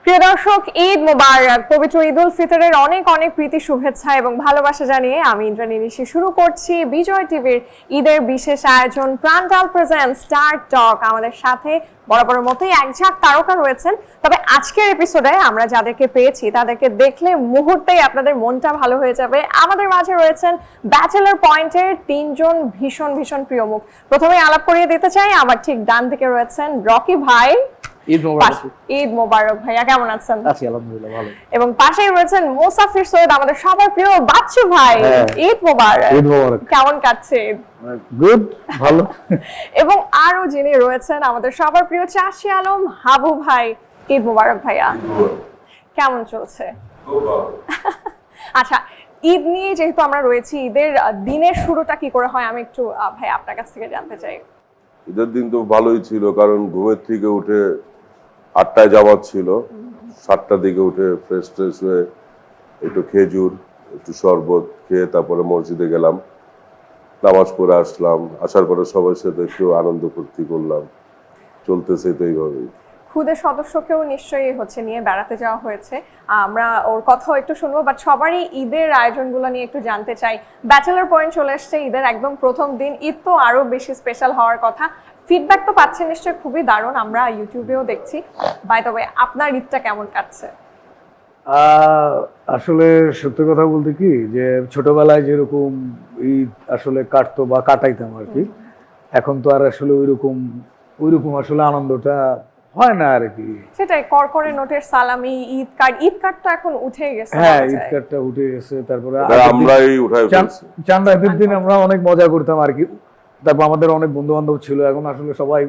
প্রিয় দর্শক, ঈদ মোবারক। পবিত্র ঈদ উল ফিতরের অনেক অনেক প্রীতি, শুভেচ্ছা এবং ভালোবাসা জানিয়ে আমি ইন্দ্রাণী নিশি শুরু করছি বিজয় টিভির ঈদের বিশেষ আয়োজন প্রান্টাল প্রেজেন্ট স্টার টক। আমাদের সাথে বরাবরের মতোই এক ঝাঁক তারকা রয়েছেন। তবে আজকের এপিসোডে আমরা যাদেরকে পেয়েছি তাদেরকে দেখলে মুহূর্তেই আপনাদের মনটা ভালো হয়ে যাবে। আমাদের মাঝে রয়েছেন ব্যাচেলর পয়েন্টের তিনজন ভীষণ ভীষণ প্রিয় মুখ। প্রথমে আলাপ করিয়ে দিতে চাই, আমার ঠিক ডান দিকে রয়েছেন রকি ভাই। ঈদ মোবারক। ঈদ মোবারক ভাইয়া, কেমন আছেন? আছি আলহামদুলিল্লাহ, ভালো। এবং পাশেই রয়েছেন মোসাফির সৈয়দ, আমাদের সবার প্রিয় বাচ্চু ভাই। ঈদ মোবারক। ঈদ মোবারক। কেমন কাটছে ঈদ? গুড, ভালো। এবং আরো যিনি রয়েছেন আমাদের সবার প্রিয় চাষি আলম হাবু ভাই। ঈদ মোবারক ভাইয়া, কেমন চলছে? আচ্ছা, ঈদ নিয়ে যেহেতু আমরা রয়েছি, ঈদের দিনের শুরুটা কি করে হয় আমি একটু ভাই আপনার কাছ থেকে জানতে চাই। ঈদের দিন তো ভালোই ছিল, কারণ ঘুমের থেকে উঠে 8টায় জামাত ছিল, 7টার দিকে উঠে ফ্রেশ ট্রেশ হয়ে একটু খেজুর একটু শরবত খেয়ে তারপরে মসজিদে গেলাম, নামাজ পড়ে আসলাম। আসার পরে সবার সাথে একটু আনন্দ ফুর্তি করলাম, চলতেছে তো এইভাবেই। খুদের সদস্যকেও নিশ্চয়ই নিয়ে বেড়াতে যাওয়া হয়েছে, আমরা ওর কথাও একটু শুনবো। বাট সবারই ঈদের আয়োজনগুলো নিয়ে একটু জানতে চাই। ব্যাচেলর পয়েন্ট চলে আসছে, ঈদের একদম প্রথম দিন, ঈদ তো আরো বেশি স্পেশাল হওয়ার কথা। ফিডব্যাক তো পাচ্ছেন নিশ্চয়ই খুবই দারুণ, আমরা ইউটিউবেও দেখছি। বাই দ্য ওয়ে, আপনার ঈদটা কেমন কাটছে? আসলে সত্যি কথা বলতে কি, যে ছোটবেলায় যেরকম ঈদ আসলে কাটতো বা কাটাইতাম আর কি, এখন তো আর আসলে ওইরকম আসলে আনন্দটা হয় না আর কি। সেটাই, করকরে নোটের সালামি, ঈদ কার্ড তো এখন উঠে গেছে। হ্যাঁ, ঈদ কার্ডটা উঠে গেছে। তারপরে আমরাই উঠাই ফেলছি। চাঁদ রাতের দিন আমরা অনেক মজা করতাম আর কি। তারপর আমাদের অনেক বন্ধু বান্ধব ছিল, এখন আসলে সবাই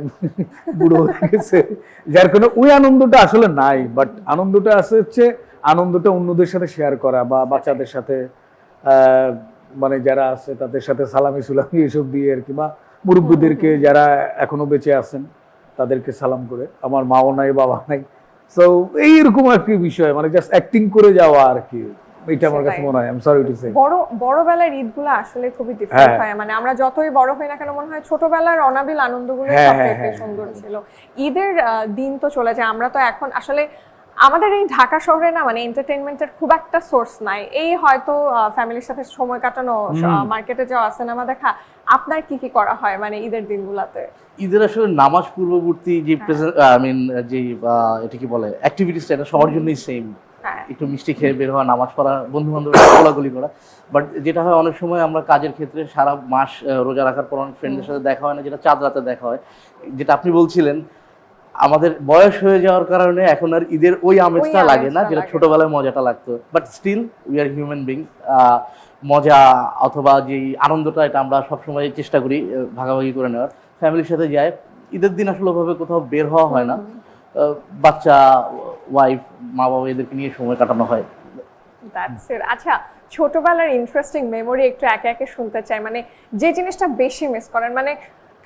বুড়ো হয়ে গেছে, যার কারণে ওই আনন্দটা আসলে নাই। বাট আনন্দটা আছে হচ্ছে আনন্দটা অন্যদের সাথে শেয়ার করা, বা বাচ্চাদের সাথে মানে যারা আছে তাদের সাথে সালামি সুলামি এসব দিয়ে আর কি, বা মুরব্বীদেরকে যারা এখনো বেঁচে আছেন তাদেরকে সালাম করে। আমার মাও নাই, বাবা নাই, সো এইরকম আর কি বিষয়, মানে জাস্ট অ্যাক্টিং করে যাওয়া আর কি। এটা আমার কাছে মনে হয়, I am sorry to say, বড়বেলার ঈদগুলো আসলে খুবই ডিফারেন্ট হয়। মানে আমরা যতই বড় হই না কেন, মনে হয় ছোটবেলার অনাবিল আনন্দগুলো সবচেয়ে সুন্দর ছিল। ঈদের দিন তো চলে যায়, আমরা তো এখন আসলে আমাদের এই ঢাকা শহরে না, মানে এন্টারটেইনমেন্টের খুব একটা সোর্স নাই। এই হয়তো ফ্যামিলির সাথে সময় কাটানো, মার্কেটে যাওয়া, সিনেমা দেখা। আপনার কি কি করা হয় মানে ঈদের দিনগুলোতে? ঈদের আসলে নামাজ পূর্ববর্তী যে যে এটা কি বলে অ্যাক্টিভিটিসটা, এটা সবার জন্যই সেম। একটু মিষ্টি খেয়ে বের হওয়া, নামাজ পড়া, বন্ধু বান্ধব গোলাগুলি করা। বাট যেটা হয় অনেক সময় আমরা কাজের ক্ষেত্রে সারা মাস রোজা রাখার পর অনেক ফ্রেন্ডের সাথে দেখা হয় না, যেটা চাঁদ রাতে দেখা হয়। যেটা আপনি বলছিলেন, আমাদের বয়স হয়ে যাওয়ার কারণে এখন আর ঈদের ওই আমেজটা লাগে না, যেটা ছোটবেলায় মজাটা লাগতো। But still we are human being. মজা অথবা যে আনন্দটা, এটা আমরা সবসময় চেষ্টা করি ভাগাভাগি করে নেওয়ার। ফ্যামিলির সাথে যায়, ঈদের দিন আসলে ওভাবে কোথাও বের হওয়া হয় না। বাচ্চা, ওয়াইফ, মা বাবা এদেরকে নিয়ে সময় কাটানো হয়। আচ্ছা, ছোটবেলার ইন্টারেস্টিং মেমোরি একটু একে একে শুনতে চাই। মানে যে জিনিসটা বেশি মিস করেন, মানে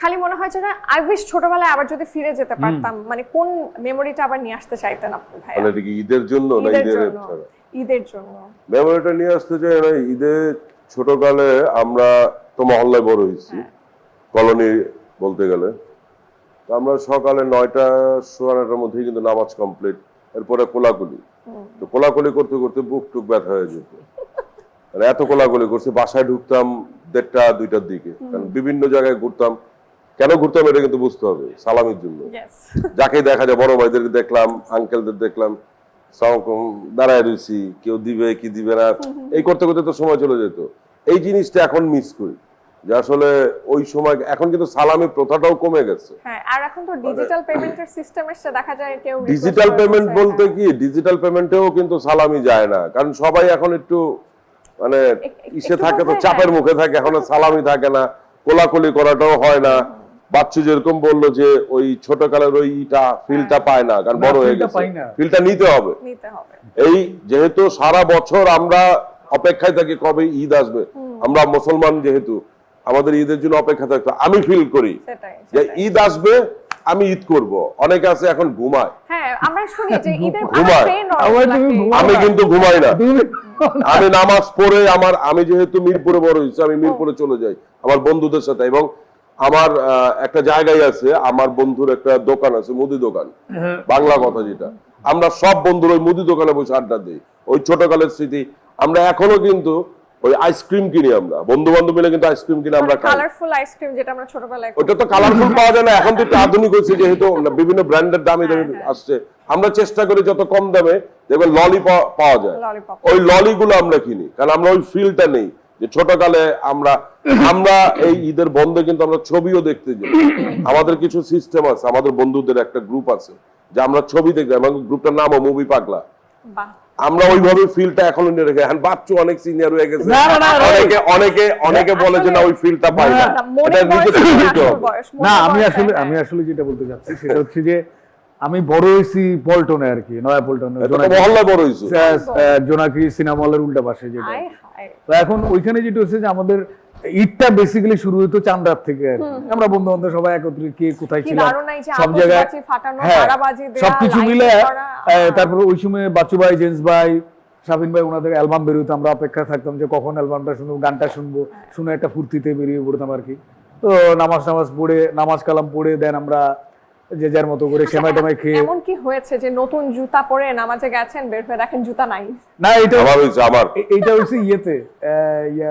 খালি মনে হয় যে না, আই উইশ ছোটবেলায় আবার যদি ফিরে যেতে পারতাম। মানে কোন মেমোরিটা আবার নিয়ে আসতে চাইতেন আপনি ভাই? মানে কি ঈদের জন্য না ঈদের জন্য মেমোরিটা নিয়ে আসতে চাই না। ঈদে ছোটকালে আমরা তো মহল্লায় বড় হয়েছি, কলোনি বলতে গেলে। আমরা সকালে 9টা সোয়া 9টার মধ্যেই কিন্তু নামাজ কমপ্লিট, এরপরে কোলাকুলি। তো কোলাকুলি করতে করতে বুক টুক ব্যথা হয়ে যেত, মানে এত কোলাকুলি করছি। বাসায় ঢুকতাম 1টা 2টার দিকে, কারণ বিভিন্ন জায়গায় ঘুরতাম। কেন ঘুরতাম এটা কিন্তু বুঝতে হবে, সালামির জন্য। যাকে দেখা যায়, বড় ভাইদেরকে দেখলাম, আঙ্কেলদের দেখলাম, দাঁড়ায় রয়েছি, কেউ দিবে কি দিবে না, এই করতে করতে তো সময় চলে যেত। এই জিনিসটা এখন মিস করি, যে আসলে ওই সময়। এখন কিন্তু সালামি প্রথাটাও কমে গেছে। হ্যাঁ, আর এখন তো ডিজিটাল পেমেন্টের সিস্টেম এসে দেখা যায় কেউ ডিজিটাল পেমেন্ট বলতে কি, ডিজিটাল পেমেন্টেও কিন্তু সালামি যায় না, কারণ সবাই এখন একটু মানে ইসে থাকে, তো চাপের মুখে থাকে, এখন সালামি থাকে না, কোলাকুলি করাটাও হয় না। বাচ্চু যেরকম বললো যে ওই ছোটকালের ওইটা ফিলটা পায় না, কারণ বড় হয়ে গেছে, ফিলটা নিতে হবে। এই যেহেতু সারা বছর আমরা অপেক্ষায় থাকি কবে ঈদ আসবে, আমরা মুসলমান যেহেতু আমাদের ঈদের জন্য অপেক্ষা থাকতো। আমি ফিল করি যে ঈদ আসবে, আমি ঈদ করব। অনেকে আছে এখন ঘুমায়, আমি কিন্তু ঘুমাই না। আমি নামাজ পড়ে আমি যেহেতু মিরপুরে বড় হয়েছি, আমি মিরপুরে চলে যাই আমার বন্ধুদের সাথে। এবং আমার একটা জায়গায় আছে, আমার বন্ধুর একটা দোকান আছে, মুদি দোকান, বাংলা কথা যেটা। আমরা সব বন্ধুরা ওই মুদি দোকানে বসে আড্ডা দিই, ওই ছোটকালের স্মৃতি। আমরা এখনো কিন্তু ওই আইসক্রিম কিনি, আমরা বন্ধু বান্ধব মিলে কিন্তু আইসক্রিম কিনে আমরা খাই। কালারফুল আইসক্রিম যেটা আমরা ছোটবেলায় ওটা তো কালারফুল পাওয়া যায় না, এখন তো একটু আধুনিক হয়েছে যেহেতু বিভিন্ন ব্র্যান্ডের দামি দামি আসছে। আমরা চেষ্টা করি যত কম দামে দেখবেন ললি পাওয়া যায়, ললিপপ ওই ললিগুলো আমরা কিনি, কারণ আমরা ওই ফিলটা নেই যে ছোটকালে আমরা এই ঈদের বন্ধে কিন্তু আমরা ছবিও দেখতে যাই। আমাদের কিছু সিস্টেম আছে, আমাদের বন্ধুদের একটা গ্রুপ আছে যে আমরা ছবি দেখতে, আমার গ্রুপটার নামও মুভি পাগলা। বাহ আমরা ওইভাবে ফিলটা এখনো নিয়ে রেখে, এখন বাচ্চু অনেক সিনিয়র হয়ে গেছে, না, না, না, অনেকে অনেকে অনেকে বলে যে না ওই ফিলটা পাই না, এটা নিজে থেকে নিতে হবে। না আমি আসলে যেটা বলতে চাচ্ছি সেটা হচ্ছে যে আমি বড় হয়েছি পল্টনে আর কি, নয়া পল্টনে, এটা তো মহল্লায় বড় হয়েছে। জোনাকি সিনেমা হলের উল্টা পাশে যেটা। হায় হায়। তো এখন ওইখানে যেটা হচ্ছে যে আমাদের ঈদটা বেসিক্যালি শুরু হতো চাঁদ রাত থেকে আর কি। আমরা বন্ধু বান্ধব সবাই একত্রে কে কোথায় কি ছিলাম দারুণ এই যে সব আতশবাজি জায়গায়, ফাটানো, হ্যাঁ, তারাবাজি দেয়া, সবকিছু লাইটিং মিলে করা। তারপরে ওই সময় বাচ্চু ভাই, জেন্স ভাই, শাবিন ভাই ওনাদের অ্যালবাম বেরোতো, আমরা অপেক্ষা থাকতাম যে কখন অ্যালবামটা শুনবো, গানটা শুনবো, শুনে একটা ফুর্তিতে বেরিয়ে পড়তাম আর কি। তো নামাজ পড়ে, নামাজ কালাম পড়ে দেন আমরা যে যার মতো করে সেমাই টেমাই খেয়ে। এমন কি হয়েছে যে নতুন জুতা পরে নামাজে গেছেন, বের হয়ে দেখেন জুতা নাই? না এটা আমার হয়েছে, এইটা হচ্ছে ইয়েতে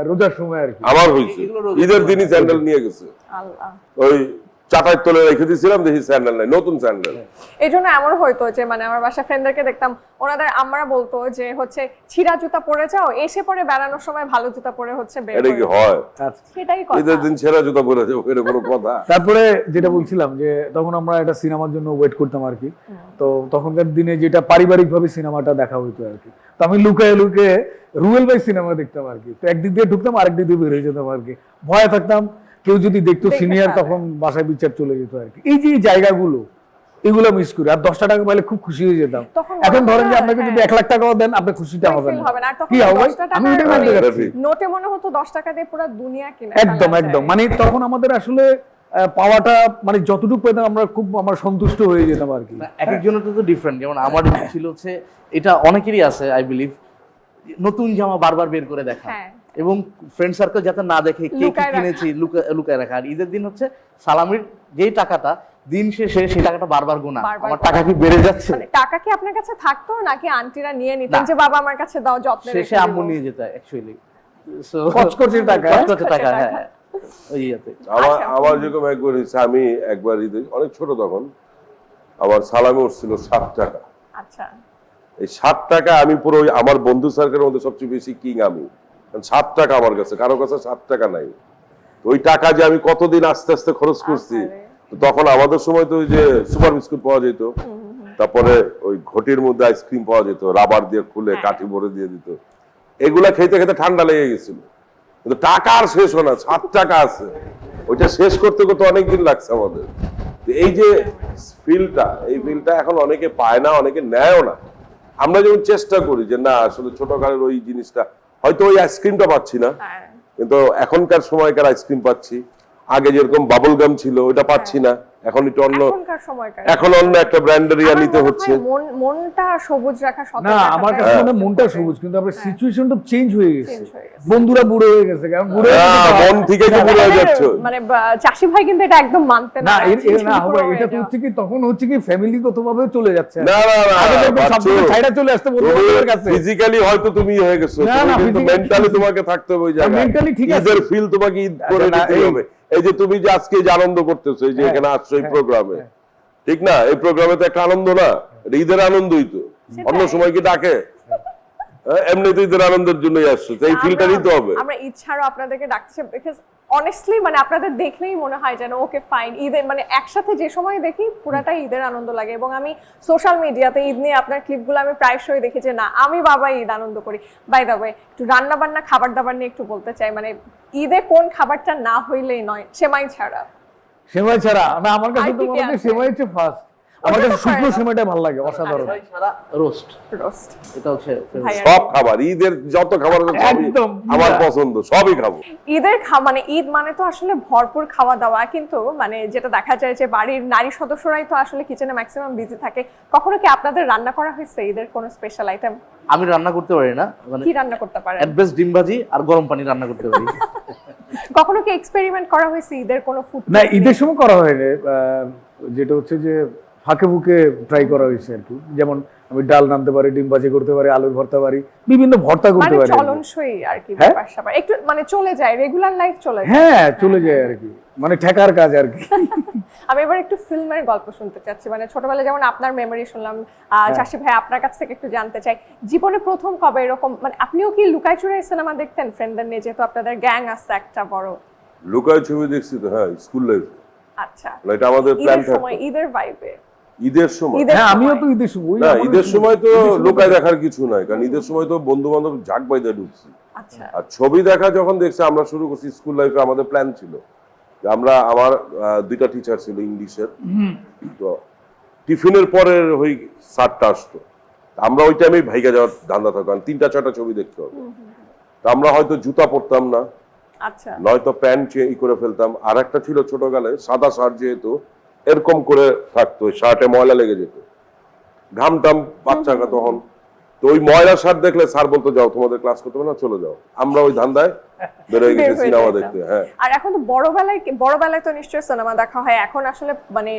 রোজার সময় আর কি। আমার হয়েছে ঈদের দিনই স্যান্ডেল নিয়ে গেছে, আল্লাহ। ওই চাটার তলে রেখে দিয়েছিলাম, দেখি স্যান্ডেল নাই, নতুন স্যান্ডেল। এই জন্য এমন হয়তো যে মানে আমার বাসা ফ্রেন্ডদেরকে দেখতাম, ওনাদের আমরা বলতো যে হচ্ছে ছিঁড়া জুতা পরে যাও, এসে পরে বেড়ানোর সময় ভালো জুতা পরে হচ্ছে বের এটা কি হয়ে। হয়? আচ্ছা। সেটাই কথা। ঈদের দিন ছেঁড়া জুতা পরে যাবো, এটা কোনো কথা? তারপরে যেটা বলছিলাম যে তখন আমরা একটা সিনেমার জন্য ওয়েট করতাম আর কি। তো তখনকার দিনে যেটা পারিবারিক ভাবে সিনেমাটা দেখা হইতো আর কি। তো আমি লুকায়ে লুকিয়ে রুয়েল ভাই সিনেমা দেখতাম আর কি। তো একদিক দিয়ে ঢুকতাম, আরেক দিক দিয়ে বের হয়ে যেতাম আর কি। ভয় থাকতাম কেউ যদি দেখতো দেখে সিনিয়র, ফেলে। তখন বাসায় বিচার চলে যেত আর কি। এই যে এই জায়গাগুলো, এগুলো মিস করি। আর 10টা টাকা পাইলে খুব খুশি হয়ে যেতাম। তখন এখন মনে ধরেন যে হয়, আপনাকে যদি হ্যাঁ। 1 লাখ টাকাও দেন, আপনি খুশিটা ওই হবেন feel না। হবে না। আর তখন কি হবে? 10 টাকা আমি ওটাই মানে বলতে যাচ্ছি। নোটে মনে হতো 10 টাকা দিয়ে পুরো দুনিয়া কিনে একদম ফেলা একদম যায়। মানে তখন আমাদের আসলে পাওয়াটা মানে যতটুকু পেতাম আমরা খুব সন্তুষ্ট হয়ে যেতাম আর কি। এক একজনের তো ডিফারেন্ট। যেমন আমার ছিল হচ্ছে, এটা অনেকেরই আছে আই বিলিভ, নতুন জামা বারবার বের করে দেখা, হ্যাঁ। এবং ফ্রেন্ড সার্কেল যাতে না দেখে কে কি লুকায় রাখা। কিনেছি লুকায় রাখা। আর ঈদের দিন হচ্ছে সালামির যেই টাকাটা দিন শেষে সেই টাকাটা বারবার গোনা, বারবার আমার টাকা কি বেড়ে যাচ্ছে, মানে টাকা কি আপনার কাছে থাকতো নাকি আন্টিরা নিয়ে নিতেন না। যে বাবা আমার কাছে দাও, যত্নে রেখে শেষে আম্মু দিবো? নিয়ে যেত অ্যাকচুয়ালি। সো কচকচে টাকা। কচকচে টাকা, হ্যাঁ ওই ইয়াতে। আচ্ছা। আমার যেরকম একবার হয়েছে, আমি একবার ঈদে অনেক ছোট তখন, আমার সালামি উঠছিল 7 টাকা। আচ্ছা। এই 7 টাকা আমি পুরো আমার বন্ধু সার্কেলের মধ্যে সবচেয়ে বেশি কিং আমি, কারণ 7 টাকা আমার কাছে, কারো কাছে 7 টাকা নাই। তো ওই টাকা যে আমি কতদিন আস্তে আস্তে খরচ করছি। তো তখন আমাদের সময় তো ওই যে সুপার বিস্কুট পাওয়া যেত, তারপরে ওই ঘটির মধ্যে আইসক্রিম পাওয়া যেত, রাবার দিয়ে খুলে কাঠি ভরে দিয়ে দিত, এগুলা খেতে খেতে ঠান্ডা লেগে গেছিল। কিন্তু টাকা আর শেষ হয় না, 7 টাকা আছে, ওইটা শেষ করতে করতে অনেকদিন লাগছে আমাদের। তো এই যে ফিলটা, এই ফিলটা এখন অনেকে পায় না, অনেকে নেয়ও না। আমরা যেমন চেষ্টা করি যে না আসলে ছোটকালের ওই জিনিসটা, হয়তো ওই আইসক্রিমটা পাচ্ছি না, হ্যাঁ। কিন্তু এখনকার সময়কার আইসক্রিম পাচ্ছি। আগে যেরকম বাবল গাম ছিল ওইটা পাচ্ছি না, এখন একটু অন্য, এখনকার সময়কার এখন অন্য একটা ব্র্যান্ডের ইয়া আমার নিতে মনে হচ্ছে। হয় মনটা সবুজ রাখা, সতেজ না রাখাটা আমার কাছে হচ্ছে মনে হয় মনটা important। সবুজ, কিন্তু আপনার সিচুয়েশনটা চেঞ্জ হয়ে গেছে। Change হয়ে গেছে। বন্ধুরা বুড়ো হয়ে গেছে, কারণ বুড়ো হয়ে গেছে তো- মন থেকে কি বুড়ো হয়ে যাচ্ছে? মানে চাষি ভাই কিন্তু এটা একদম মানতে না না হবে, পুরো এটা তো হচ্ছে কি তখন হচ্ছে কি ফ্যামিলিগত ভাবে চলে যাচ্ছে। না না না, আগে দেখবেন সব বাচ্চু, কিছু ছাইড়া চলে আসতে বন্ধুদের কাছে। ফিজিক্যালি হয়তো তুমি হয়ে গেছো, না, তুমি না, কিন্তু physically- মেন্টালি তোমাকে থাকতে হবে ওই জায়গায়। mentally ঠিক আছে। ঈদের ফিল তোমাকে ঈদ করে আচ্ছা, না, নিতে এই- হবে। এই যে তুমি যে আজকে যে আনন্দ করতেছো, এই যে হ্যাঁ, এখানে আসছো এই হ্যাঁ, প্রোগ্রামে, হ্যাঁ। ঠিক না? এই প্রোগ্রামে তো একটা আনন্দ না, এটা ঈদের আনন্দই তো। অন্য সময় কি ডাকে? এমনি তো ঈদের আনন্দের জন্যই আসছো, তো এই ফিলটা নিতে হবে। আমরা ইচ্ছারও আপনাদেরকে ডাকছে, বিকজ অনেস্টলি মানে আপনাদের দেখলেই মনে হয় যেন ওকে ফাইন ঈদের মানে একসাথে যে সময় দেখি পুরাটাই ঈদের আনন্দ লাগে। এবং আমি সোশ্যাল মিডিয়াতে ঈদ নিয়ে আপনার ক্লিপগুলো আমি প্রায়শই দেখি যে না আমি বাবা ঈদ আনন্দ করি। বাই দ্য ওয়ে একটু রান্না বান্না খাবার দাবার নিয়ে একটু বলতে চাই, মানে ঈদে কোন খাবারটা না হইলেই নয়, সেমাই ছাড়া? সেমাই ছাড়া না, আমার কাছে আর তো কি মনে হয় আছে? সেমাই হচ্ছে ফার্স্ট। আমার ওটা তো কাছে শুকনো হয় না। সেমাইটা ভালো লাগে, অসাধারণ। সেমাই ছাড়া রোস্ট, রোস্ট। এটা হচ্ছে ভাই, সব খাবার, ঈদের যত খাবার আছে সবই একদম, আমার পুরা। পছন্দ, সবই খাবো। ঈদের মানে ঈদ মানে তো আসলে ভরপুর খাওয়া দাওয়া, কিন্তু মানে যেটা দেখা যায় যে বাড়ির নারী সদস্যরাই তো আসলে কিচেনে ম্যাক্সিমাম বিজি থাকে। কখনো কি আপনাদের রান্না করা হয়েছে ঈদের কোনো স্পেশাল আইটেম? আমি রান্না করতে পারি না, মানে কি রান্না করতে পারেন? অ্যাড্রেস ডিম ভাজি আর গরম পানি রান্না করতে পারি। কখনো কি এক্সপেরিমেন্ট করা হয়েছে ঈদের কোনো ফুড? না ঈদের সময় করা হয়নি, যেটা হচ্ছে যে ফাঁকে ফুঁকে ট্রাই করা হয়েছে আর কি। যেমন আমি ডাল রাঁধতে পারি, ডিম ভাজি করতে পারি, আলুর ভর্তা পারি, বিভিন্ন ভর্তা করতে মানে পারি আর কি। চলনসই আর কি হ্যাঁ? ব্যাপার স্যাপার। একটু মানে চলে যায়, রেগুলার লাইফ চলে যায়। হ্যাঁ চলে যায় আর কি, মানে ঠেকার কাজ আর কি। আমি এবার একটু ফিল্মের গল্প শুনতে চাচ্ছি, মানে ছোটবেলায় যেমন আপনার মেমরি শুনলাম, চাষি ভাই আপনার কাছ থেকে একটু জানতে চাই, জীবনে প্রথম কবে এরকম, মানে আপনিও কি লুকাই চুরাই সিনেমা দেখতেন ফ্রেন্ডদের নিয়ে, যেহেতু আপনাদের গ্যাং আছে একটা বড়? লুকায় ছবি দেখছি তো, হ্যাঁ, স্কুল লাইফে। আচ্ছা, এটা আমাদের প্ল্যান ঈদের থাকতো সময়, ঈদের ভাইবে। ঈদের সময়। ঈদের হ্যাঁ আমিও সময়। তো ঈদের সময়, না, ঈদের সময় তো লুকায় দেখার কিছু নাই, কারণ ঈদের সময় তো বন্ধু বান্ধব ঝাঁক বাইদা ঢুকছি। আচ্ছা, আর ছবি দেখা যখন দেখছি, আমরা শুরু করছি স্কুল লাইফে, আমাদের প্ল্যান ছিল যে আমরা, আমার দুইটা টিচার ছিল ইংলিশের, তো টিফিনের পরের ওই স্যারটা আসতো, আমরা ওই টাইমেই ভাইগা যাওয়ার ধান্দা থাকান, 3-4টা ছবি দেখতে হবে। তো আমরা হয়তো জুতা পরতাম না, আচ্ছা, নয়তো প্যান্ট ই করে ফেলতাম। আর একটা ছিল ছোটকালে সাদা শার্ট, যেহেতু এরকম করে থাকতো, শার্টে ময়লা লেগে যেত, ঘামটাম বাচ্চাকা তখন। তো ওই ময়লা শার্ট দেখলে স্যার বলতো, যাও তোমাদের ক্লাস করতে হবে না, চলে যাও। আমরা ওই ধান্দায় বেরোয় গেছি সিনেমা দেখতে। হ্যাঁ, আর এখন তো বড়বেলায় তো নিশ্চয়ই সিনেমা দেখা হয়। এখন আসলে মানে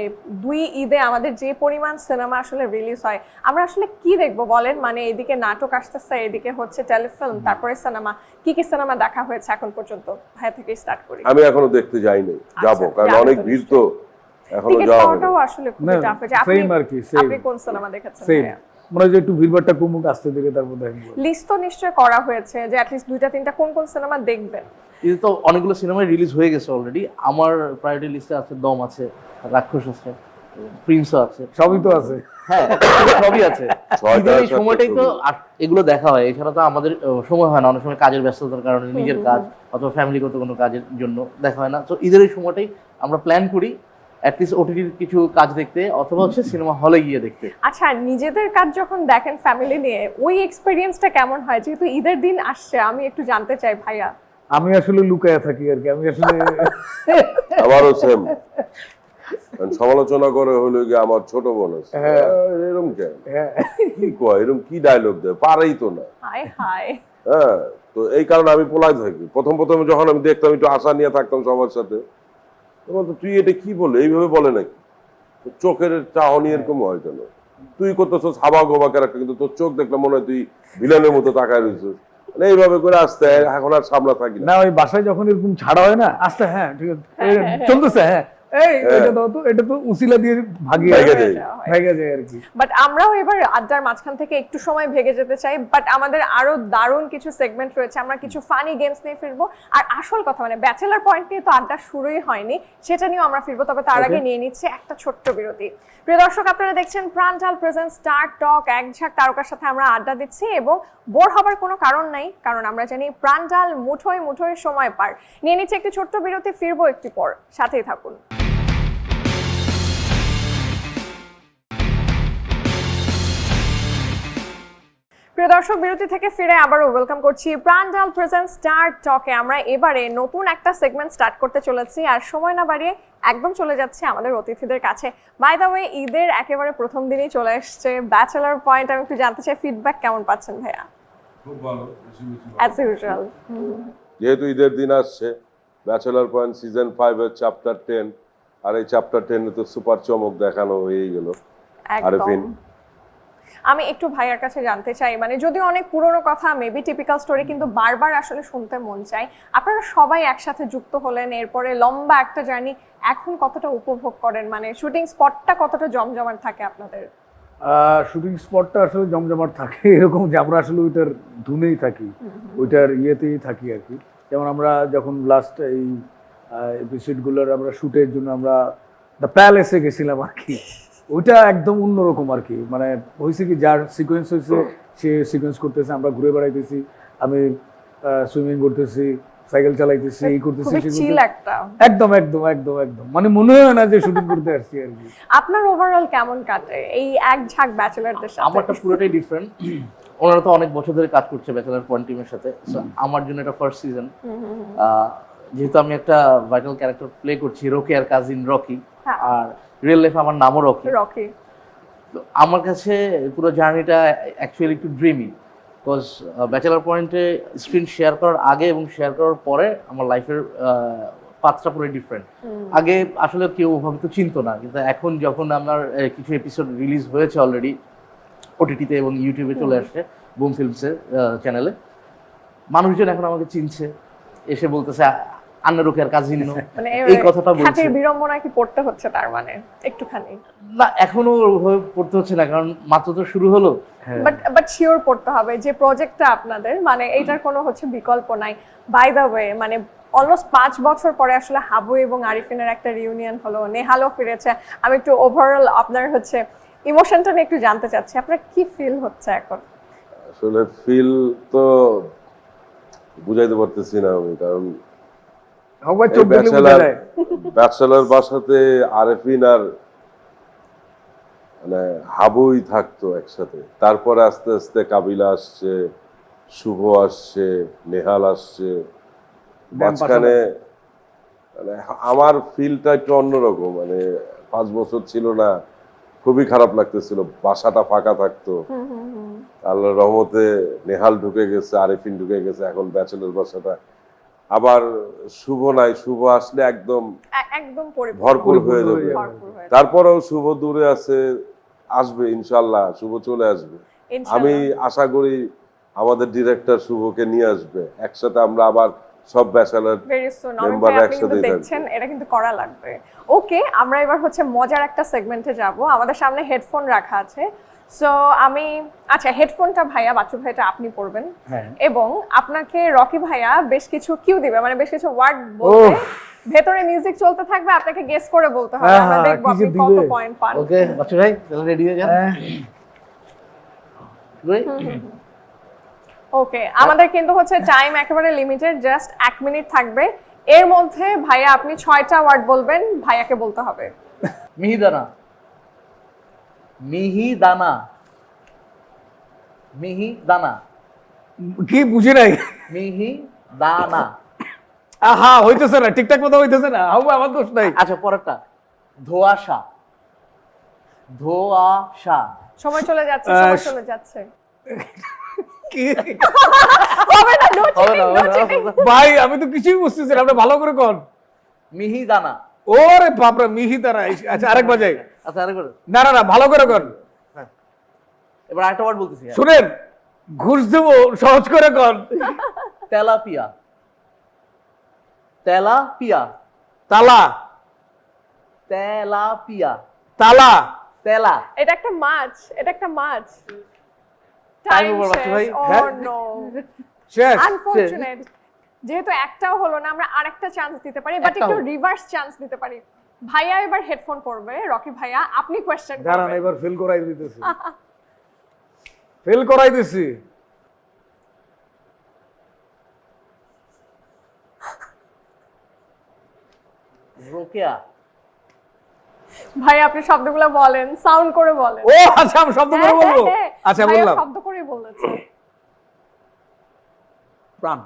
2 ঈদে আমাদের যে পরিমাণ সিনেমা আসলে রিলিজ হয়, আমরা আসলে কি দেখবো বলেন? মানে এদিকে নাটক আসতেছে, এদিকে হচ্ছে টেলিফিল্ম, তারপরে সিনেমা। কি কি সিনেমা দেখা হয়েছে এখন পর্যন্ত? ভাই থেকে স্টার্ট করি। আমি এখনো দেখতে যাইনি, যাবো, কারণ যাবেন অনেক তো ভিড় তো, এখনো টিকিট যাওয়া পাওয়াটাও হয়নি। আসলে খুব না, টাফ হয়েছে। same আর কি, same. আপনি কোন সিনেমা দেখেছেন? সেম মনে হয় যে একটু ভিড়ভাড়টা কমুক আস্তে ধীরে, তারপর দেখবো। লিস্ট তো নিশ্চয় করা হয়েছে যে অ্যাটলিস্ট 2-3টা কোন কোন সিনেমা দেখবেন? ঈদে তো অনেকগুলো সিনেমাই রিলিজ হয়ে গেছে অলরেডি। আমার প্রায়োরিটি লিস্টে আছে দম আছে, রাক্ষস আছে, প্রিন্সও আছে। সবই তো আছে। হ্যাঁ, সবই আছে। ছয়টা ঈদের এই সাতটা সময়টাই তো ছবি। এগুলো দেখা হয়, এছাড়া তো আমাদের সময় হয় না, অনেক সময় কাজের ব্যস্ততার কারণে, নিজের কাজ অথবা ফ্যামিলিগত কোনো কাজের জন্য দেখা হয় না। তো ঈদের এই সময়টাই আমরা প্ল্যান করি অ্যাটলিস্ট ওটিটির কিছু কাজ দেখতে, অথবা হচ্ছে সিনেমা হলে গিয়ে দেখতে। আচ্ছা, নিজেদের কাজ যখন দেখেন ফ্যামিলি নিয়ে, ওই এক্সপেরিয়েন্সটা কেমন হয়? যেহেতু ঈদের দিন আসছে, আমি একটু জানতে চাই ভাইয়া। আমি আসলে লুকায়া থাকি আর কি, আমি আসলে আমারও সেম। সমালোচনা করে হলো গিয়ে আমার ছোট বোন আছে, এরকম কেন, হ্যাঁ কি কয়, এরকম কি ডায়লগ দেয়, পারেই তো না। হায় হায়। হ্যাঁ, তো এই কারণে আমি পোলাই থাকি। প্রথম যখন আমি দেখতাম, একটু আশা নিয়ে থাকতাম সবার সাথে, তখন তো তুই এটা কি বলে, এইভাবে বলে নাকি, চোখের চাহনি এরকম হয় কেন, তুই করতেছিস হাবা গোবা ক্যারেক্টার, কিন্তু তোর চোখ দেখলে মনে হয় তুই ভিলেনের মতো তাকায় রয়েছিস, মানে এইভাবে করে আসতে এখন আর সামলা থাকি না। না, ওই বাসায় যখন এরকম ছাড়া হয় না, আচ্ছা হ্যাঁ ঠিক আছে, চলতেছে, হ্যাঁ এই এটা দাও তো, এটা তো উসিলা দিয়ে ভাগিয়ে ভেঙে যায়। ভেঙে যায় আর কি। বাট আমরাও এবার আড্ডার মাঝখান থেকে একটু সময় ভেগে যেতে চাই, বাট আমাদের আরো দারুণ কিছু সেগমেন্ট রয়েছে। আমরা কিছু ফানি গেমস নিয়ে ফিরবো, আর আসল কথা মানে ব্যাচেলার পয়েন্ট নিয়ে তো আড্ডা শুরুই হয়নি, সেটা নিয়েও আমরা ফিরবো। তবে তার আগে নিয়ে নিচ্ছে একটা ছোট্ট বিরতি। প্রিয় দর্শক, আপনারা দেখছেন প্রাণঢাল প্রেজেন্ট স্টার টক। এক ঝাঁক তারকার সাথে আমরা আড্ডা দিচ্ছি এবং বোর হবার কোনো কারণ নাই, কারণ আমরা জানি প্রাণঢাল মুঠোয় মুঠোয় সময় পার। নিয়ে নিচ্ছে একটি ছোট্ট বিরতি, ফিরবো একটু পর, সাথেই থাকুন। প্রিয় দর্শক, বিরতি থেকে ফিরে আবারও ওয়েলকাম করছি প্রাণঢাল প্রেজেন্ট স্টার টকে। আমরা এবারে নতুন একটা সেগমেন্ট স্টার্ট করতে চলেছি, আর সময় না বাড়িয়ে একদম চলে যাচ্ছে আমাদের অতিথিদের কাছে। বাই দ্য ওয়ে, ঈদের একেবারে প্রথম দিনই চলে এসছে ব্যাচেলার পয়েন্ট। আমি একটু জানতে চাই ফিডব্যাক কেমন পাচ্ছেন ভাইয়া? খুব ভালো, অ্যাজ ইউজুয়াল। যেহেতু ঈদের দিন আসছে, ব্যাচেলার পয়েন্ট সিজন 5 এর চ্যাপ্টার 10, আর এই চ্যাপ্টার 10 এ তো সুপার চমক দেখানো হয়েই গেল। আরেফিন, আমি একটু ভাইয়ার কাছে জানতে চাই, মানে যদিও অনেক পুরনো কথা, মেবি টিপিক্যাল স্টোরি, কিন্তু বারবার আসলে শুনতে মন চায়। আপনারা সবাই একসাথে যুক্ত হলেন, এরপরে লম্বা একটা জার্নি, এখন কতটা উপভোগ করেন? মানে শুটিং স্পটটা কতটা জমজমাট থাকে আপনাদের? শুটিং স্পটটা আসলে জমজমাট থাকে, এরকম যে আমরা আসলে ওইটার ধুনেই থাকি, ওইটার ইয়েতেই থাকি আর কি। যেমন আমরা যখন লাস্ট এই এপিসোডগুলোর আমরা শুটের জন্য আমরা দ্য প্যালেসে গেছিলাম আর কি, ওইটা একদম অন্যরকম আর কি। মানে হয়েছে কি, যার সিকোয়েন্স হয়েছে সে সিকোয়েন্স করতেছে, আমরা ঘুরে বেড়াইতেছি, আমি সুইমিং করতেছি, সাইকেল চালাইতেছি, এই করতেছি, একদম একদম একদম একদম মানে মনে হয় না যে শুটিং করতে আসছি আর কি। আপনার ওভারঅল কেমন কাটে এই এক ঝাঁক ব্যাচেলারদের সাথে? আমারটা পুরোটাই ডিফারেন্ট। ওনারা তো অনেক বছর ধরে কাজ করছে ব্যাচেলার পয়েন্ট টিমের সাথে, আমার জন্য এটা ফার্স্ট সিজন। যেহেতু আমি একটা ভাইটাল ক্যারেক্টার প্লে করছি, রোকেয়ার কাজিন রকি, আর রিয়েল লাইফে আমার নামও রকি। তো আমার কাছে পুরো জার্নিটা অ্যাকচুয়ালি একটু ড্রিমি, বিকজ ব্যাচেলার পয়েন্টে স্ক্রিন শেয়ার করার আগে এবং শেয়ার করার পরে আমার লাইফের পাঁচটা পুরো ডিফারেন্ট। আগে আসলে কেউ ওভাবে তো চিনতো না, কিন্তু এখন যখন আমার কিছু এপিসোড রিলিজ হয়েছে অলরেডি ওটিটিতে এবং ইউটিউবে চলে আসছে বুম ফিল্মসের চ্যানেলে, মানুষজন এখন আমাকে চিনছে, এসে বলতেছে আন্না রোকেয়ার কাজিন, মানে এই কথাটা বলছে। খ্যাতির বিড়ম্বনা কি পড়তে হচ্ছে তার মানে একটুখানি? না, এখনো ওভাবে পড়তে হচ্ছে না, কারণ মাত্র তো শুরু হলো। বাট শিওর পড়তে হবে যে প্রজেক্টটা আপনাদের, মানে এইটার কোনো হচ্ছে বিকল্প নাই। বাই দ্য ওয়ে, মানে অলমোস্ট 5 বছর পরে আসলে হাবু এবং আরিফিনের একটা রিউনিয়ন হলো, নেহালও ফিরেছে। আমি একটু ওভারঅল আপনার হচ্ছে ইমোশনটা নিয়ে একটু জানতে চাচ্ছি, আপনার কি ফিল হচ্ছে এখন? আসলে ফিল তো বুঝাইতে পারতেছি না আমি, কারণ সবাই চোখ দেখলে বোঝা যায়। ব্যাচেলার বাসাতে আরেফিন আর মানে হাবুই থাকতো একসাথে, তারপরে আস্তে আস্তে কাবিলা আসছে, শুভ আসছে, নেহাল আসছে, মাঝখানে মানে আমার ফিলটা একটু অন্যরকম। মানে 5 বছর ছিল না, খুবই খারাপ লাগতেছিল, বাসাটা ফাঁকা থাকতো। আল্লাহর রহমতে নেহাল ঢুকে গেছে, আরেফিন ঢুকে গেছে, এখন ব্যাচেলর বাসাটা আবার শুভ নাই, শুভ আসলে একদম একদম ভরপুর হয়ে যাবে। ভরপুর হয়ে যাবে। তারপরেও শুভ দূরে আছে, আসবে ইনশাল্লাহ, শুভ চলে আসবে। আমি আশা করি আমাদের ডিরেক্টর শুভকে নিয়ে আসবে, একসাথে আমরা আবার সব ব্যাচেলর ভেরি সুন মেম্বার আপনি একসাথে কিন্তু দেখছেন, এটা কিন্তু করা লাগবে। ওকে, আমরা এবার হচ্ছে মজার একটা সেগমেন্টে যাব। আমাদের সামনে হেডফোন রাখা আছে, সো আমি আচ্ছা হেডফোনটা ভাইয়া, বাচ্চু ভাইটা আপনি পড়বেন, এবং আপনাকে রকি ভাইয়া বেশ কিছু কিউ দিবে, মানে বেশ কিছু ওয়ার্ড বলবে, ভেতরে মিউজিক চলতে থাকবে, আপনাকে গেস করে বলতে হবে। আমরা দেখব আপনি কত পয়েন্ট পান। ওকে বাচ্চু ভাই, তাহলে রেডি হয়ে যান। ওকে, আমাদের কিন্তু হচ্ছে টাইম একেবারে লিমিটেড, জাস্ট 1 মিনিট থাকবে। এর মধ্যে ভাইয়া আপনি 6টা ওয়ার্ড বলবেন, ভাইয়াকে বলতে হবে। মিহিদানা, মিহিদানা, মিহিদানা, কি বুঝি নাই? মিহিদানা। আহা, হইতেছে না, ঠিকঠাক মতো হইতেছে না। হাবু, আমার দোষ নাই। আচ্ছা, পরেরটা ধোঁয়াশা, ধোঁয়াশা। সময় চলে যাচ্ছে, সময় চলে যাচ্ছে। কি হবে না, no হবে না, cheating, no cheating। ভাই, আমি তো কিছুই বুঝতেছি না, আপনি ভালো করে কোন। মিহিদানা। ওরে বাপরে, মিহি তারা। আচ্ছা, আরেকবার যাই। আচ্ছা, আরেকবার। না না না, ভালো করে কোন। এবার আরেকটা ওয়ার্ড বলতেছি। শুনেন, ঘুষ দেবো, সহজ করে কোন। তেলাপিয়া, তেলাপিয়া, তালা, তেলাপিয়া, তালা, তেলা। এটা একটা মাছ, এটা একটা মাছ। Time টাইম over, বাচ্চু ভাই। শেষ। ও হ্যাঁ? নো, শেষ। আনফরচুনেট। যেহেতু একটাও হলো না, আমরা আরেকটা চান্স দিতে পারি, বাট একটা একটু হলো। রিভার্স চান্স দিতে পারি। ভাইয়া এবার হেডফোন পরবে, রকি ভাইয়া আপনি কোশ্চেন দাঁড়ান, করবেন। এবার ফিল করাই দিতেছি। ফিল করাই দিছি। রোকেয়া। ভাই আপনি শব্দগুলো বলেন, সাউন্ড করে বলেন। ও আচ্ছা, আমি শব্দ করে বলবো। আচ্ছা, ভাইয়া বললাম। শব্দ করে বলেছে। প্রাণ,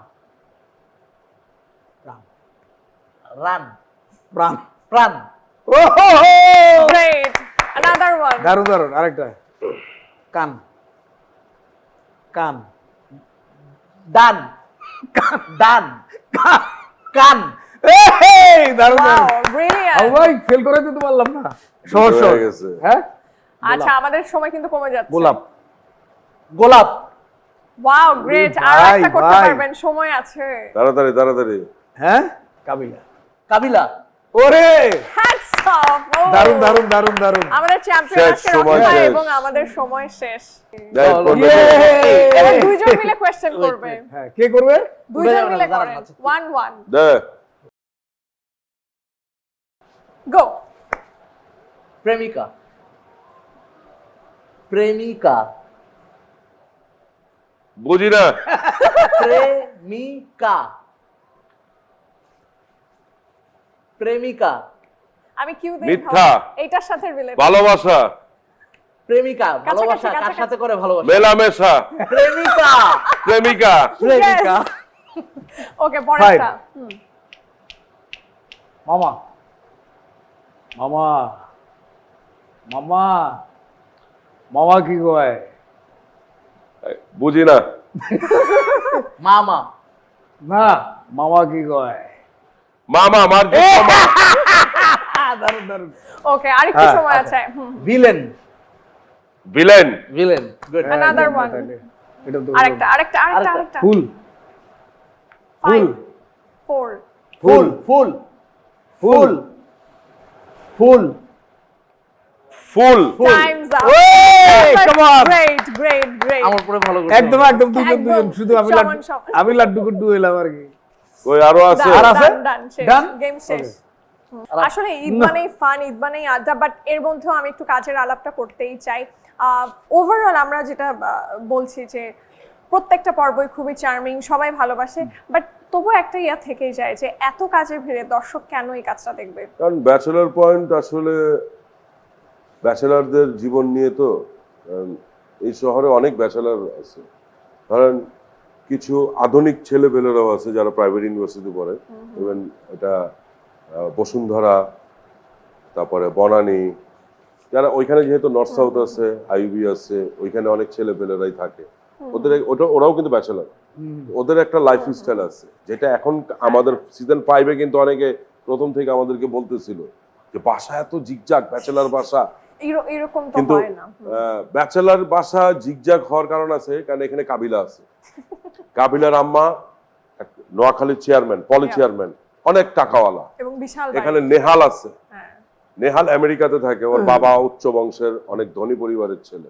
প্রাণ, রান, প্রাণ, প্রাণ। ও গ্রেট, অ্যানাদার ওয়ান। দারুণ দারুণ। আরেকটা, কান, কান, ডান, ডান, কান। এই দারুণ ওয়াও, দারুণ। ব্রিলিয়ান্ট। ভাই, ফেল করে দিতে পারলাম না। সহজ হয়ে সহজ। গেছে। হ্যাঁ, আচ্ছা, আমাদের সময় কিন্তু কমে যাচ্ছে। গোলাপ, গোলাপ। Wow, great. আর ভাই, একটা করতে ভাই। পারবেন, সময় আছে। তাড়াতাড়ি তাড়াতাড়ি। হ্যাঁ, কাবিলা। কাবিলা। ওরে হ্যাটস অফ। দারুণ দারুণ দারুণ দারুণ। আমাদের চ্যাম্পিয়ন শেষ, আজকে সময় রকি ভাই, শেষ। এবং আমাদের সময় শেষ। যাই হোক, করবে। এবার দুইজন মিলে কোশ্চেন করবে। হ্যাঁ, কে করবে? দুইজন মিলে দাঁড়ান, করেন। আচ্ছা। 1-1 দে। গো। প্রেমিকা, প্রেমিকা, বুঝি না। প্রেমিকা, প্রেমিকা, আমি কিউ দেই। মিথ্যা। এইটার সাথে রিলেট। ভালোবাসা, প্রেমিকা। ভালোবাসা কাছাকাছি, কার কাছাকাছি। সাথে করে ভালোবাসা? মেলামেশা, প্রেমিকা, প্রেমিকা। প্রেমিকা। ওকে, পরেরটা। মামা, মামা, মামা, মামা কি কয়? বুঝি না। মামা, না, মামা কি কয়? মামা আমার দারুণ দারুণ ওকে, আরেকটু সময় আছে। Villain villain villain good Another one. এটা তো আরেকটা ফুল 5 4 ফুল ফুল ফুল ফুল ফুল times up. come on. Great. আমার পরে ভালো করে একদম একদম দুজন একদম, শুধু আমি সমান, সমান। আমি লাড্ডু কুড্ডু হইলাম আর কি ওই আরো আছে আর আছে? ডান Done? গেম শেষ। আসলে ঈদ মানেই ফান, ঈদ মানেই আড্ডা, বাট এর মধ্যেও আমি একটু কাজের আলাপটা করতেই চাই। ওভারঅল আমরা যেটা বলছি যে প্রত্যেকটা পর্বই খুবই চার্মিং, সবাই ভালোবাসে, বাট তবু একটা ইয়া থেকেই যায় যে এত কাজের ভিড়ে দর্শক কেন এই কাজটা দেখবে। কারণ ব্যাচেলর পয়েন্ট আসলে ব্যাচেলারদের জীবন নিয়ে তো এই শহরে অনেক ব্যাচেলার আছে। ধরেন কিছু আধুনিক ছেলেপেলেরাও আছে যারা প্রাইভেট ইউনিভার্সিটি পড়ে, ইভেন এটা বসুন্ধরা, তারপরে বনানী, যারা ওইখানে যেহেতু নর্থ সাউথ আছে, আইবি আছে, ওইখানে অনেক ছেলেপেলেরাই থাকে। ওরাও কিন্তু ব্যাচেলার, ওদের একটা লাইফ স্টাইল আছে যেটা এখন আমাদের সিজন 5-এ কিন্তু অনেকে প্রথম থেকে আমাদেরকে বলতেছিল যে বাসা এত জিগজাগ, ব্যাচেলার বাসা। এরকম তো কিন্তু হয় না। ব্যাচেলার বাসা জিগজাগ হওয়ার কারণ আছে, কারণ এখানে কাবিলা আছে। কাবিলার আম্মা নোয়াখালীর চেয়ারম্যান, পলি চেয়ারম্যান, অনেক টাকাওয়ালা, এবং বিশাল এখানে নেহাল আছে। হ্যাঁ। নেহাল আমেরিকাতে থাকে, ওর বাবা উচ্চ বংশের অনেক ধনী পরিবারের ছেলে।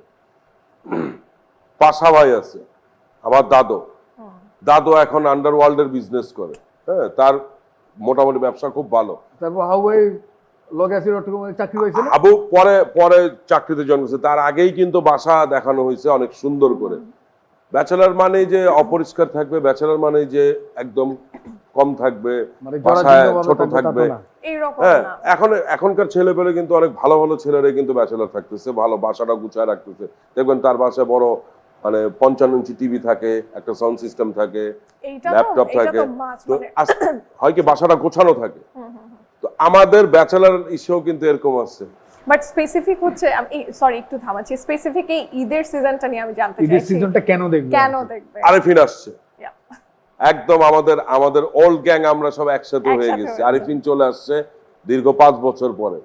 পাশা ভাই আছে, আমার দাদু এখন আন্ডারওয়ার্ল্ডের বিজনেস করে, হ্যাঁ, তার মোটামুটি ব্যবসা খুব ভালো। তারপর হাউ ভাই লগাসি রট্টকমে চাকরি হয়েছিল। আবু পরে চাকরিতে জন্মেছে, তার আগেই কিন্তু বাসা দেখানো হয়েছে অনেক সুন্দর করে। ব্যাচেলার মানে যে অপরিষ্কার থাকবে, ব্যাচেলার মানে যে একদম কম থাকবে, বাসায় ছোট থাকবে, হ্যাঁ। এখনকার ছেলেপেলে কিন্তু অনেক ভালো ভালো ছেলেরা কিন্তু ব্যাচেলার থাকতেছে, ভালো বাসাটা গুছায় রাখতেছে। দেখবেন তার বাসায় বড় মানে 55 ইঞ্চি টিভি থাকে, একটা সাউন্ড সিস্টেম থাকে, ল্যাপটপ থাকে, তো হয় কি বাসাটা গোছানো থাকে। তো আমাদের ব্যাচেলার ইস্যুও কিন্তু এরকম আছে। বাট স্পেসিফিক হচ্ছে, আমি সরি একটু থামাচ্ছি, স্পেসিফিক এই ঈদের সিজনটা নিয়ে আমি জানতে চাই। ঈদের সিজনটা কেন দেখবে? আরিফিন আসছে, একদম আমাদের ওল্ড গ্যাং, আমরা সব একসাথে হয়ে গেছি। আরিফিন চলে আসছে দীর্ঘ 5 বছর পরে।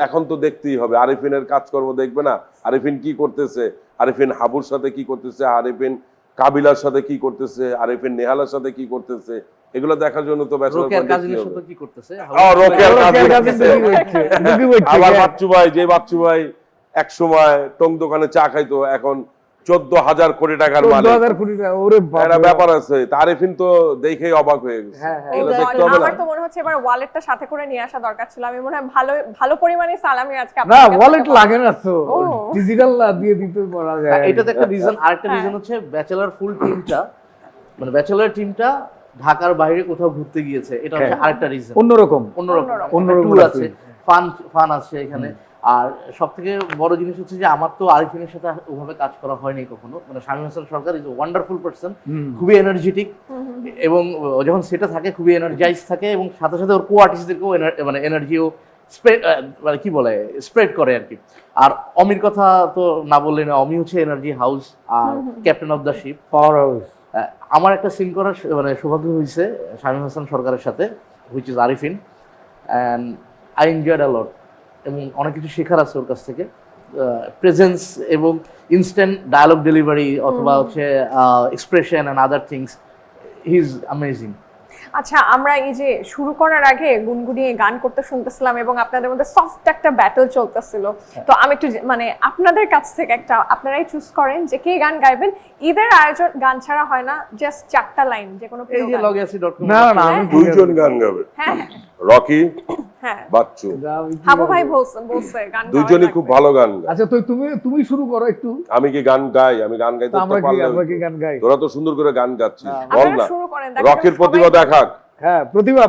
এখন তো দেখতেই হবে আরিফিনের কাজকর্ম, দেখবে না আরিফিন কি করতেছে, আরিফিন হাবুর সাথে কি করতেছে, আরিফিন কাবিলার সাথে কি করতেছে, আরিফিন নেহালের সাথে কি করতেছে, এগুলো দেখার জন্য তো আবার বাচ্চু ভাই এক সময় টং দোকানে চা খাইতো, এখন 14,000 কোটি টাকার মালিক। একটা ব্যাপার আছে, আরিফিন তো দেখেই অবাক হয়ে গেছে। আমার তো মনে হচ্ছে এবার ওয়ালেটটা সাথে করে নিয়ে আসা দরকার ছিল। আমি মনে হয় ভালো পরিমাণে সালামি আজকে না, ওয়ালেট লাগে না তো, ডিজিটাল দিয়ে দিতে পারা যায়। এটা তো একটা রিজন। আরেকটা রিজন হচ্ছে ব্যাচেলর ফুল টিমটা, মানে ব্যাচেলর টিমটা ঢাকার বাইরে কোথাও ঘুরতে গিয়েছে, এটা হচ্ছে আরেকটা রিজন। অন্যরকম আছে, ফান আছে এখানে। আর সব থেকে বড় জিনিস হচ্ছে যে আমার তো আরিফিনের সাথে ওভাবে কাজ করা হয়নি কখনো। মানে শামীম হাসান সরকার ইজ ওয়ান্ডারফুল পারসন, খুবই এনার্জেটিক, এবং যখন সেটা থাকে খুবই এনার্জাইজ থাকে, এবং সাথে সাথে ওর কো আর্টিস্টদেরকেও মানে এনার্জিও স্প্রেড, মানে কি বলে, স্প্রেড করে আর কি। আর অমির কথা তো না বললে না, অমি হচ্ছে এনার্জি হাউস আর captain of the ship, power house. আমার একটা সিন করার মানে সৌভাগ্য হয়েছে শামীম হাসান সরকারের সাথে, which is Arifin, and I enjoyed a lot, এবং অনেক কিছু শেখার আছে ওর কাছ থেকে। প্রেজেন্স এবং ইনস্ট্যান্ট ডায়ালগ ডেলিভারি অথবা হচ্ছে expression and other things, he is amazing. আচ্ছা, আমরা এই যে শুরু করার আগে গুনগুনিয়ে গান করতে শুনতেছিলাম এবং আপনাদের মধ্যে সফট একটা ব্যাটল চলতেছিল। তো আমি একটু মানে আপনাদের কাছ থেকে একটা, আপনারাই চুজ করেন যে কে গান গাইবেন। ঈদের আয়োজন গান ছাড়া হয় না, জাস্ট 4টা লাইন যে কোনো। এই যে লগাসি.com, না আমি দুইজন গান গাবে, হ্যাঁ রকি, হ্যাঁ, বাচ্চু, হাবু ভাই বলছে গান দুইজনই খুব ভালো গান গায়। আচ্ছা তুমি শুরু করো একটু। আমি কি গান গাই? আমি গান গাইতে আমরা কি গান গাই? তোরা তো সুন্দর করে গান গাচ্ছিস, বল না। শুরু করেন, রকির প্রতিভা দেখাক। হ্যাঁ, প্রতিভা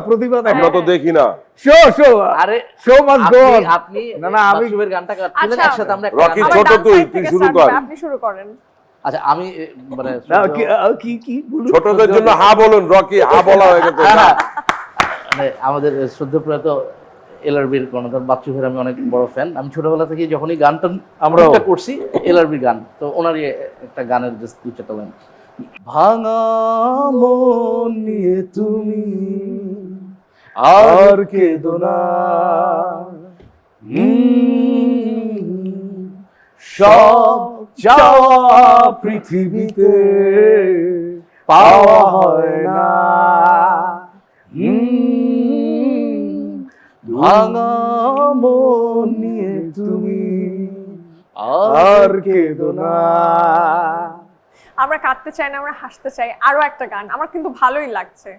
দেখ, আমরা তো দেখি না। শো আরে শো মাস্ট গো অন। আপনি না আমি বাচ্চুবের গানটা গাচ্ছিলেন একসাথে, আমরা রকি ছোট, তুই শুরু কর। আপনি শুরু করেন। আচ্ছা আমি মানে কি বলুন, ছোটদের জন্য হা বলুন, রকি হা বলা হয়ে গেছে। মানে আমাদের শ্রদ্ধেয় তো এলআরবির কর্ণধার বাচ্চু ভাইয়ের আমি অনেক বড় ফ্যান। আমি ছোটবেলা থেকে যখনই গানটা আমরা করছি এলআরবি গান, তো ওনারই একটা গানের জাস্ট 2-4টা লাইন। ভাঙা মন নিয়ে তুমি আর কেঁদো না। সব চাওয়া পৃথিবীতে পাওয়া হয় না। ভাঙা মন নিয়ে তুমি আর কেঁদো না। আমরা কাঁদতে চাই না, আমরা হাসতে চাই। আরো একটা গান আমার কিন্তু ভালোই লাগছে।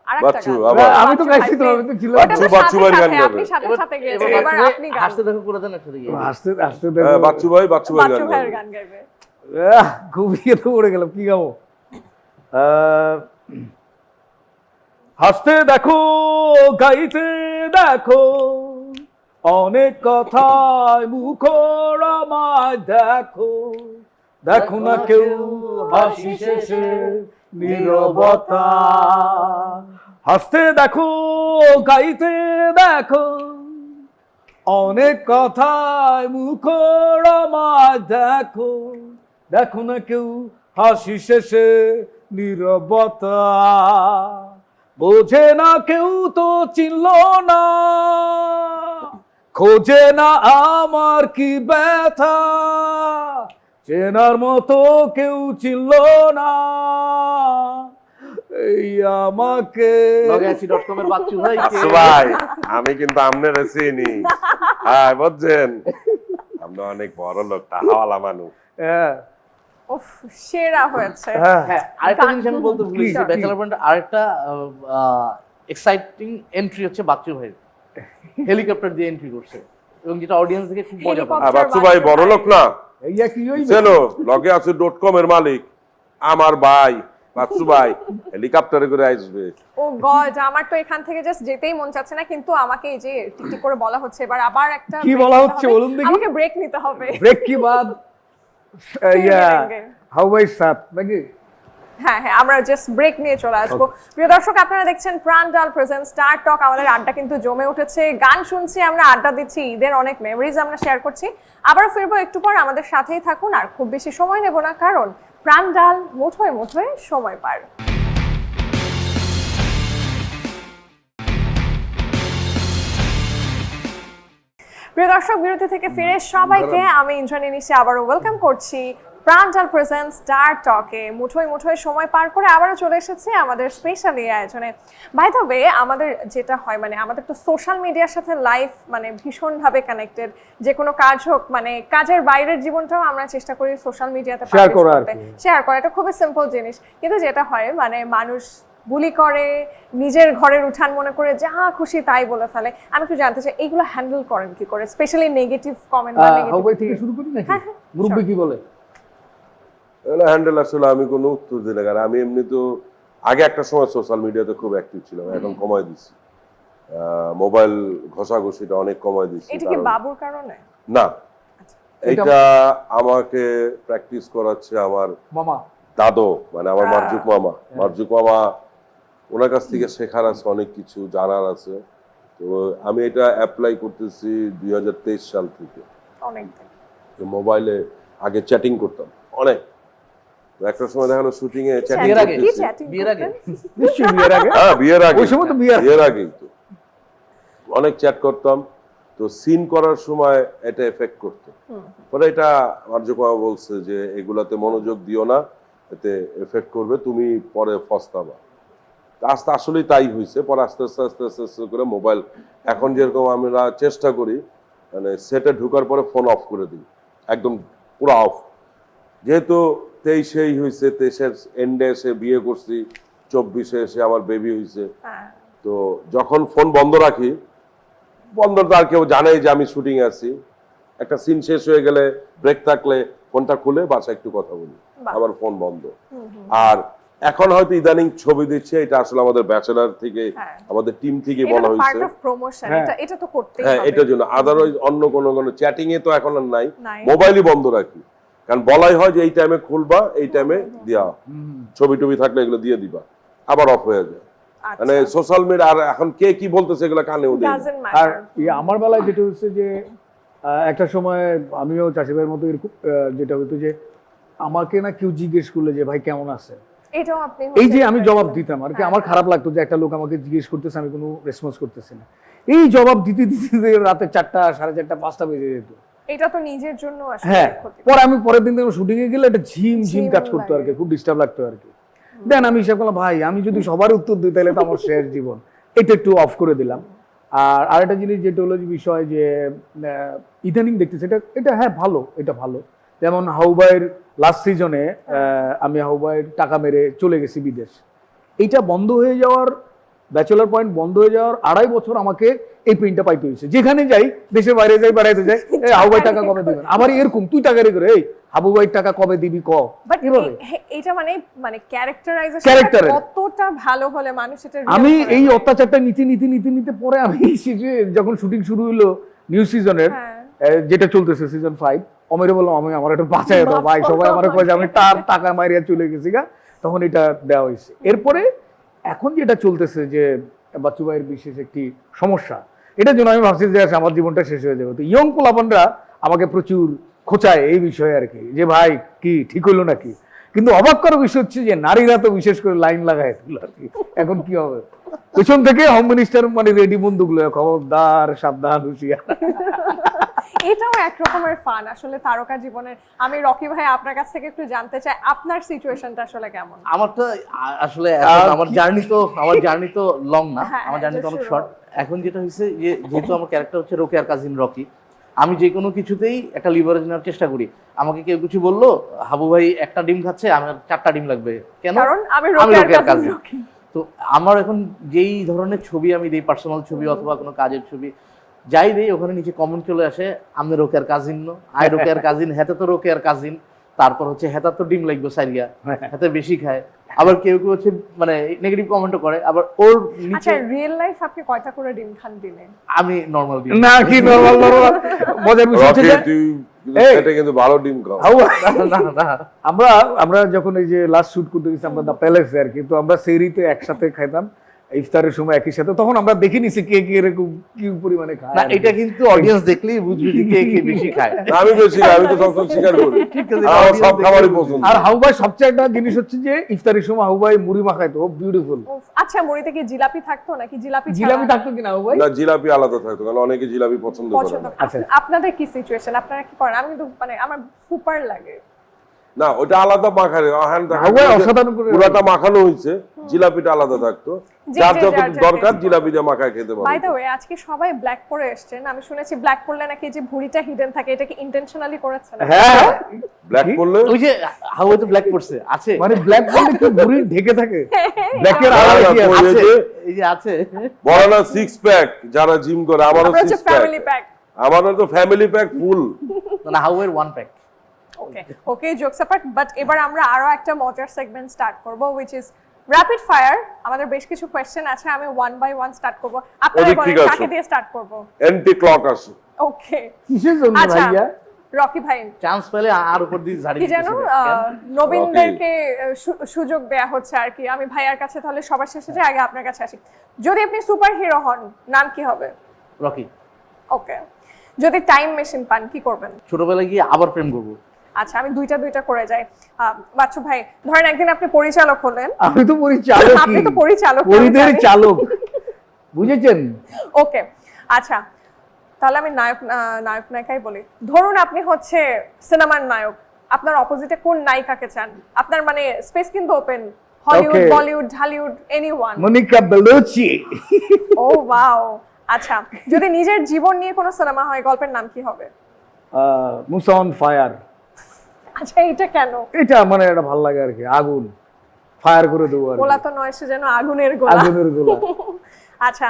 আরেকটা বাচ্চু, গান। আবার। আমি তো বাচ্চু গাইছি তো, ভাই, আমি তো ছিলাম। ওটা তো বাচ্চু সাথে ভাইয়ের গান সাথে, গাবে। আপনি সাথে সাথে গেয়েছেন, এবার এবার তুমি আপনি গান। হাসতে দেখো করে দেন একসাথে গিয়ে। আসতে আসতে বাচ্চু ভাইয়ের গান বাচ্চু গাবে। ভাইয়ের গান গাইবে। ঘুমিয়ে তো পড়ে গেলাম, কি গাবো? হাসতে দেখো, গাইতে দেখো, অনেক কথায় মুখর আমায় দেখো। দেখো না কেউ হাসি শেষে নীরবতা। হাসতে দেখো, গাইতে দেখো, অনেক কথায় মুখর আমায় দেখো। দেখো না কেউ হাসি শেষে নীরবতা। বোঝে না কেউ তো চিনল না, খোঁজে না আমার কি ব্যথা। চেনার মতো কেউ চিনল না এই আমাকে। logacy.com এর বাচ্চু ভাই কে? বাচ্চু ভাই, আমি কিন্তু আমনের চিনি। হ্যাঁ, বুঝছেন, আমরা অনেক বড় লোক, টাকাওয়ালা মানুষ। হ্যাঁ উফ, সেরা হয়েছে। হ্যাঁ হ্যাঁ, আরেকটা জিনিস আমি বলতে ভুলেছি, কি? ব্যাচেলর পয়েন্ট আরেকটা এক্সাইটিং এন্ট্রি হচ্ছে বাচ্চু ভাই হেলিকপ্টার দিয়ে এন্ট্রি করছে, এবং যেটা অডিয়েন্স দেখে খুব মজা পাবে। আর বাচ্চু ভাই বড় লোক না, এইয়া কি হইবে? চেনো, logeasu.com এর মালিক আমার ভাই। বাচ্চু ভাই হেলিকপ্টারে করে আসবে। ও গড, আমার তো এখান থেকে জাস্ট যেতেই মন চাচ্ছে না, কিন্তু আমাকে এই যে টিকটিক করে বলা হচ্ছে, এবার আবার একটা কি break বলা নিতে হচ্ছে হবে। বলুন দেখি? আমাকে ব্রেক নিতে হবে। ব্রেক কি বাদ ইয়া মিলেঙ্গে। হাউ বাই সাত নাকি? হ্যাঁ হ্যাঁ, আমরা জাস্ট ব্রেক নিয়ে চলে আসবো। প্রিয় দর্শক, আপনারা দেখছেন প্রাণডাল প্রেজেন্ট স্টার টক। আমাদের আড্ডা কিন্তু জমে উঠেছে, গান শুনছি আমরা, আড্ডা দিচ্ছি, ঈদের অনেক মেমোরিজ আমরা শেয়ার করছি। আবার ফিরবো একটু পর, আমাদের সাথেই থাকুন। আর খুব বেশি সময় নেব না, কারণ প্রাণডাল মুঠোয় মুঠোয় সময় পার। প্রিয় দর্শক, বিরতি থেকে ফিরে সবাইকে আমি ইন্দ্রাণী নিশি আবারও ওয়েলকাম করছি প্রাণডাল প্রেজেন্ট স্টার টকে। মুঠোয় মুঠোয় সময় পার করে আবারও চলে এসেছি আমাদের স্পেশাল এই আয়োজনে। বাই দ্য ওয়ে, আমাদের যেটা হয়, মানে আমাদের তো সোশ্যাল মিডিয়ার সাথে লাইফ মানে ভীষণভাবে কানেক্টেড। যে কোনো কাজ হোক, মানে কাজের বাইরের জীবনটাও আমরা চেষ্টা করি সোশ্যাল মিডিয়াতে Share করা আর কি। শেয়ার করা। এটা খুবই সিম্পল জিনিস, কিন্তু যেটা হয় মানে মানুষ বুলি করে, নিজের ঘরের উঠান মনে করে যা খুশি তাই বলে ফেলে। আমি একটু জানতে চাই, এইগুলো হ্যান্ডেল করেন কি করে, স্পেশালি নেগেটিভ কমেন্ট বা হাউ নেগেটিভ? বাই থেকে শুরু করি নাকি? হ্যাঁ, হ্যাঁ, মুরব্বি কি বলে? এগুলো হ্যান্ডেল আসলে আমি কোনো উত্তর দিই না, কারণ আমি এমনি তো আগে একটা সময় সোশ্যাল মিডিয়াতে খুব অ্যাক্টিভ ছিলাম, এখন কমাই দিচ্ছি। মোবাইল ঘষাঘষিটা অনেক কমাই দিচ্ছি। এটা কি কারণ- বাবুর কারণে? না, এইটা আমাকে প্র্যাকটিস করাচ্ছে আমার মামা দাদু, মানে আমার মারজুক মামা। মারজুক মামা, ওনার কাছ থেকে শেখার আছে, অনেক কিছু জানার আছে। তো আমি এটা অ্যাপ্লাই করতেছি 2023 সাল থেকে। অনেক তো মোবাইলে আগে চ্যাটিং করতাম অনেক, তো একটা সময় দেখা গেলো শুটিং এ চ্যাটিং বিয়ের আগে? কি করতেছি। চ্যাটিং বিয়ের আগে? নিশ্চয়ই বিয়ের আগে। হ্যাঁ, বিয়ের আগে। ওই সময় তো বিয়ের- বিয়ের আগেই তো অনেক চ্যাট করতাম। তো সিন করার সময় এটা এফেক্ট করতো। পরে এটা মারজুক মামা বলছে যে এগুলাতে মনোযোগ দিও না, এতে এফেক্ট করবে, তুমি পরে ফস্তাবা। আস্তে আসলেই তাই হয়েছে। পরে আস্তে আস্তে আস্তে আস্তে আস্তে করে মোবাইল, এখন যেরকম আমরা চেষ্টা করি, মানে সেটে ঢুকার পরে ফোন অফ করে দিই, একদম পুরো অফ। যেহেতু 23-এই হয়েছে, 23-এর এন্ডে এসে বিয়ে করছি, 24-এ এসে আমার বেবি হয়েছে। হ্যাঁ, তো যখন ফোন বন্ধ রাখি, বন্ধ তো আর কেউ জানেই যে আমি শুটিং আছি। একটা সিন শেষ হয়ে গেলে, ব্রেক থাকলে ফোনটা খুলে বাসা একটু কথা বলি, বাহ। আবার ফোন বন্ধ। আর এখন হয়তো ইদানিং ছবি দিচ্ছে, এটা আসলে আমাদের ব্যাচেলার থেকে, হ্যাঁ। আমাদের টিম থেকে এটা বলা তো হয়েছে। পার্ট অফ প্রমোশন, হ্যাঁ। এটা তো করতেই হ্যাঁ, হবে। এটার জন্য। আদারওয়াইজ অন্য কোনো চ্যাটিং এ তো এখন আর নাই, নাই। মোবাইলই বন্ধ রাখি। কারণ বলাই হয় যে এই টাইমে খুলবা, এই টাইমে দিয়া, ছবি টবি থাকলে এগুলো দিয়ে দিবা, আবার অফ হয়ে যায়। মানে সোশ্যাল মিডিয়া আর এখন কে কি বলতেছে এগুলো কানেও দেয় না। ডাজন্ট আর ম্যাটার। আমার বেলায় যেটা হচ্ছে যে একটা সময় আমিও চাষি ভাইয়ের মতো এরকম যেটা হতো যে আমাকে না কেউ জিজ্ঞেস করলে যে ভাই কেমন আছে, এটাও আপনি এই যে হচ্ছে আমি try জবাব করেন। দিতাম আর কি, হ্যাঁ, আমার খারাপ লাগতো যে একটা লোক আমাকে জিজ্ঞেস করতেছে আমি কোনো রেসপন্স করতেছি না, এই জবাব দিতে দিতে যে রাতে 4টা 4:30 5টা বেজে যেত। এটা তো নিজের জন্য আসলে হ্যাঁ, ক্ষতি। পরে আমি পরের দিন শুটিং এ গেলে একটা ঝিম ঝিম কাজ করতো আর কি, লাগে। খুব ডিস্টার্ব লাগতো আর কি। দেন আমি হিসাব করলাম ভাই আমি যদি সবার উত্তর দিই তাহলে তো আমার শেষ জীবন, এটা একটু অফ করে দিলাম। আর আরেকটা জিনিস যেটা হলো যে বিষয় যে ইদানিং দেখতেছি এটা এটা হ্যাঁ ভালো, এটা ভালো। যেমন হাউবাইয়ের লাস্ট সিজনে আমি হাউবাইয়ের টাকা মেরে চলে গেছি বিদেশ, এইটা বন্ধ হয়ে যাওয়ার, ব্যাচেলার পয়েন্ট বন্ধ হয়ে যাওয়ার 2.5 বছর আমাকে এই পেইনটা পাইতে হয়েছে। যেখানে যাই, দেশের বাইরে যাই, বেড়াইতে যাই, এই হাউবাই টাকা কবে দিবেন, আবার এরকম তুই টাকা রে করে এই হাবু ভাই টাকা কবে দিবি ক, বাট এভাবে এটা মানে ক্যারেক্টারাইজেশন Character এর। কতটা ভালো হলে মানুষ এটা real আমি করে এই নেয়। অত্যাচারটা নিতে নিতে নিতে নিতে পরে আমি শেষে যখন শুটিং শুরু হলো নিউ সিজনের, হ্যাঁ। যেটা চলতেছে সিজন 5, অমিরে বললাম আমি আমার একটু বাঁচাই দাও ভাই, সবাই আমার কয় যে আমি তার টাকা মারিয়া চলে গেছি গা, তখন এটা দেওয়া হয়েছে। এরপরে এখন যেটা চলতেছে যে বাচ্চু ভাইয়ের বিশেষ একটি সমস্যা, এটার জন্য আমি ভাবছি যে আমার জীবনটা শেষ হয়ে যাবে। তো ইয়ং পোলাপানরা আমাকে প্রচুর খোঁচায় এই বিষয়ে আর কি, যে ভাই কি ঠিক হলো নাকি। কিন্তু অবাক করার বিষয় হচ্ছে যে নারীরা তো বিশেষ করে লাইন লাগায় দিল আর কি, এখন কি হবে পেছন থেকে হোম মিনিস্টার মানে রেডি বন্দুকগুলো, খবরদার সাবধান হুঁশিয়ার। এটাও এক রকমের ফান আসলে তারকা জীবনের। আমি রকি ভাই আপনার কাছ থেকে একটু জানতে চাই আপনার সিচুয়েশনটা আসলে কেমন। আমারটা আসলে আমার জার্নি তো লং না, হ্যাঁ, আমার জার্নি তো just অনেক শুরু। শর্ট। এখন যেটা হয়েছে যে যেহেতু আমার ক্যারেক্টার হচ্ছে রোকেয়ার কাজিন রকি, আমি যে কোনো কিছুতেই একটা লিভারেজ নেওয়ার চেষ্টা করি। আমাকে কেউ কিছু বললো হাবু ভাই একটা ডিম খাচ্ছে, আমার 4টা ডিম লাগবে, কেন? কারণ আমি আমি রকির রোকেয়ার কাজিন কাজিন। তো আমার এখন যেই ধরনের ছবি আমি দিই, পার্সোনাল ছবি অথবা কোনো কাজের ছবি যাই দিই, ওখানে নিচে কমেন্ট চলে আসে আপনি রোকেয়ার কাজিন নো, আই রোকেয়ার কাজিন, হেতে তো রোকেয়ার কাজিন, তারপর হচ্ছে হেতা তো ডিম লাগবে সাইরিয়া, হেতে বেশি খায়। আবার কেউ কেউ হচ্ছে মানে নেগেটিভ কমেন্টও করে। আবার ওর আচ্ছা, নিচে রিয়েল লাইফ আপনি কয়টা করে ডিম খান দিনে? আমি নর্মাল দিই না কি নরমাল নরমাল মজার বিষয় হচ্ছে রকি যে তুই এই। এটা কিন্তু ভালো ডিম খাও। না না আমরা আমরা যখন এই যে লাস্ট শুট করতে গেছি আমরা দ্য প্যালেসে আর কি, তো আমরা সেরিতে একসাথে খাইতাম ইফতারের সময় একই সাথে, তখন আমরা দেখে নিছি কে কে এরকম কি পরিমাণে খায় না, আর কি। এটা কিন্তু অডিয়েন্স দেখলেই বুঝবে যে কে কে বেশি খায়। না, আমি বেশি খাই, আমি তো সবসময় স্বীকার করি, ঠিক আছে, আমার সব audience খাবারই দেখলেই পছন্দ। আর হাউবাই সবচেয়ে একটা জিনিস হচ্ছে যে ইফতারের সময় হাউবাই মুড়ি মাখাইতো, বিউটিফুল। উফ, আচ্ছা মুড়িতে কি জিলাপি থাকতো নাকি জিলাপি জিলাপি ছাড়া? থাকতো কিনা হাউবাই? না, জিলাপি আলাদা থাকতো, কারণ অনেকে জিলাপি পছন্দ করে পছন্দ। না। আচ্ছা। আপনাদের কি সিচুয়েশন, আপনারা কি করেন? আমি তো মানে আমার সুপার লাগে। না, ওটা আলাদা মাখানো, হাউবাই অসাধারণ করে পুরাটা মাখানো হয়েছে, জিলাপিটা আলাদা থাকতো, যে যার যে যত যার দরকার taste। জিলাপি দিয়ে মাখায় খেতে বাই পারবে। দ্য ওয়ে আজকে সবাই ব্ল্যাক পরে এসেছেন, আমি শুনেছি ব্ল্যাক পরলে নাকি যে ভুঁড়িটা হিডেন থাকে, এটা কি ইন্টেনশনালি করেছেন? হ্যাঁ ব্ল্যাক কি? করলে ওই যে হাওয়াই তো ব্ল্যাক পড়ছে আছে, মানে ব্ল্যাক বললে কি মুড়ি ঢেকে থাকে, ব্ল্যাকের না, আলাদা না, কি আছে? ওই আছে যে এই যে আছে। বড় না 6 প্যাক, যারা জিম করে, আমারও আমরা হচ্ছে 6 প্যাক, ফ্যামিলি প্যাক। আমারও তো ফ্যামিলি প্যাক ফুল। না হাওয়াইয়ের 1 pack. Okay okay, jokes apart, but এবার আমরা আরো একটা মজার সেগমেন্ট স্টার্ট করব, which is র্যাপিড ফায়ার। আমাদের বেশ কিছু কোশ্চেন আছে, আমি ওয়ান বাই ওয়ান স্টার্ট করব। আপনারা ওদিক বলেন থেকে আসো। কাকে দিয়ে স্টার্ট করব? এন্টি ক্লক আসে। ওকে কিসের জন্য আচ্ছা, ভাইয়া? রকি ভাই চান্স পেলে আর উপর দিয়ে ঝাড়ি কি যেন নবীনদেরকে সুযোগ দেয়া হচ্ছে আর কি। আমি ভাইয়ার কাছে তাহলে সবার শেষে যাই, আগে আপনার কাছে আসি। যদি আপনি সুপার হিরো হন, নাম কি হবে? রকি। ওকে। যদি টাইম মেশিন পান, কি করবেন? ছোটবেলায় গিয়ে আবার প্রেম করবো। আচ্ছা, আমি দুইটা করে যাই। বাচ্চু ভাই, ধরেন একদিন আপনি পরিচালক হলেন। আমি তো পরিচালক, আপনি তো পরিচালক, পরিদের আমি জানি। চালক, বুঝেছেন? ওকে আচ্ছা, তাহলে আমি নায়ক নায়িকাই বলি। ধরুন আপনি হচ্ছে সিনেমার নায়ক, আপনার অপোজিটে কোন নায়িকাকে চান? আপনার মানে স্পেস কিন্তু open, Hollywood, Okay. Bollywood, Dhallywood, anyone. Monica Bellucci. ও ওয়াও। আচ্ছা, যদি নিজের জীবন নিয়ে কোনো সিনেমা হয়, গল্পের নাম কি হবে? মুসা অন ফায়ার। আচ্ছা, এটা কেন? এটা মানে এটা ভালো লাগে আর কি, আগুন ফায়ার করে দেবো আর কি। গোলা তো নয়, সে যেন আগুনের গোলা। আগুনের গোলা। আচ্ছা,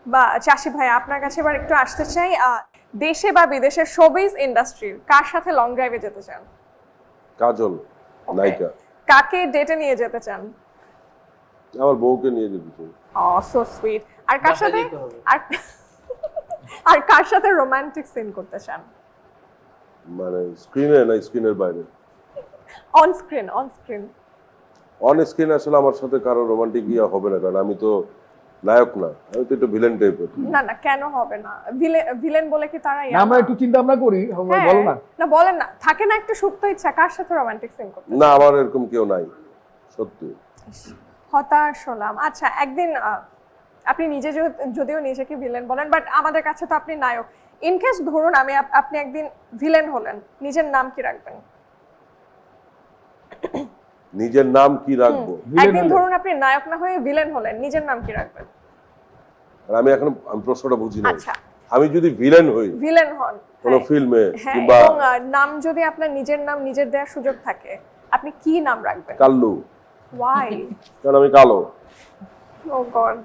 বা চাষি ভাই আপনার কাছে এবার একটু আসতে চাই, দেশে বা বিদেশে শোবিজ ইন্ডাস্ট্রির কার সাথে লং ড্রাইভে যেতে চান? কাজল নায়িকা। কাকে ডেটে নিয়ে যেতে চান? আমার বউকে নিয়ে যেতে চাই। So sweet. আর কার বাসায় সাথে যেতে হবে। আর কার সাথে রোমান্টিক সিন করতে চান? মানে স্ক্রিনে না স্ক্রিনের বাইরে? On screen. অন স্ক্রিন আসলে আমার সাথে কারো রোমান্টিক ইয়া হবে না, কারণ আমি তো নায়ক না, আমি তো একটু ভিলেন টাইপের। না না, কেন হবে না? ভিলেন বলে কি তারা না, আমরা একটু চিন্তা ভাবনা করি, বলো না। না বলেন না, থাকে না একটা সুপ্ত ইচ্ছা কার সাথে রোমান্টিক সিন করতে? না, আমার এরকম কেউ নাই, সত্যি। হতাশ হলাম। আচ্ছা, একদিন আপনি নিজে যদিও নিজেকে ভিলেন বলেন, বাট আমাদের কাছে তো আপনি নায়ক। ইন কেস ধরুন আপনি একদিন ভিলেন হলেন, নিজের নাম কি রাখবেন? নিজের নাম কি রাখবো? একদিন ধরুন আপনি নায়ক না হয়ে ভিলেন হলেন, নিজের নাম কি রাখবেন? আর আমি প্রশ্নটা বুঝি না। আচ্ছা, আমি যদি ভিলেন হই ভিলেন হন কোনো ফিল্মে হ্যাঁ, কিংবা এবং নাম যদি আপনার নিজের নাম নিজের দেওয়ার সুযোগ থাকে, আপনি কি নাম রাখবেন? কাল্লু, ওয়াই? কারণ আমি কালো। ও গড।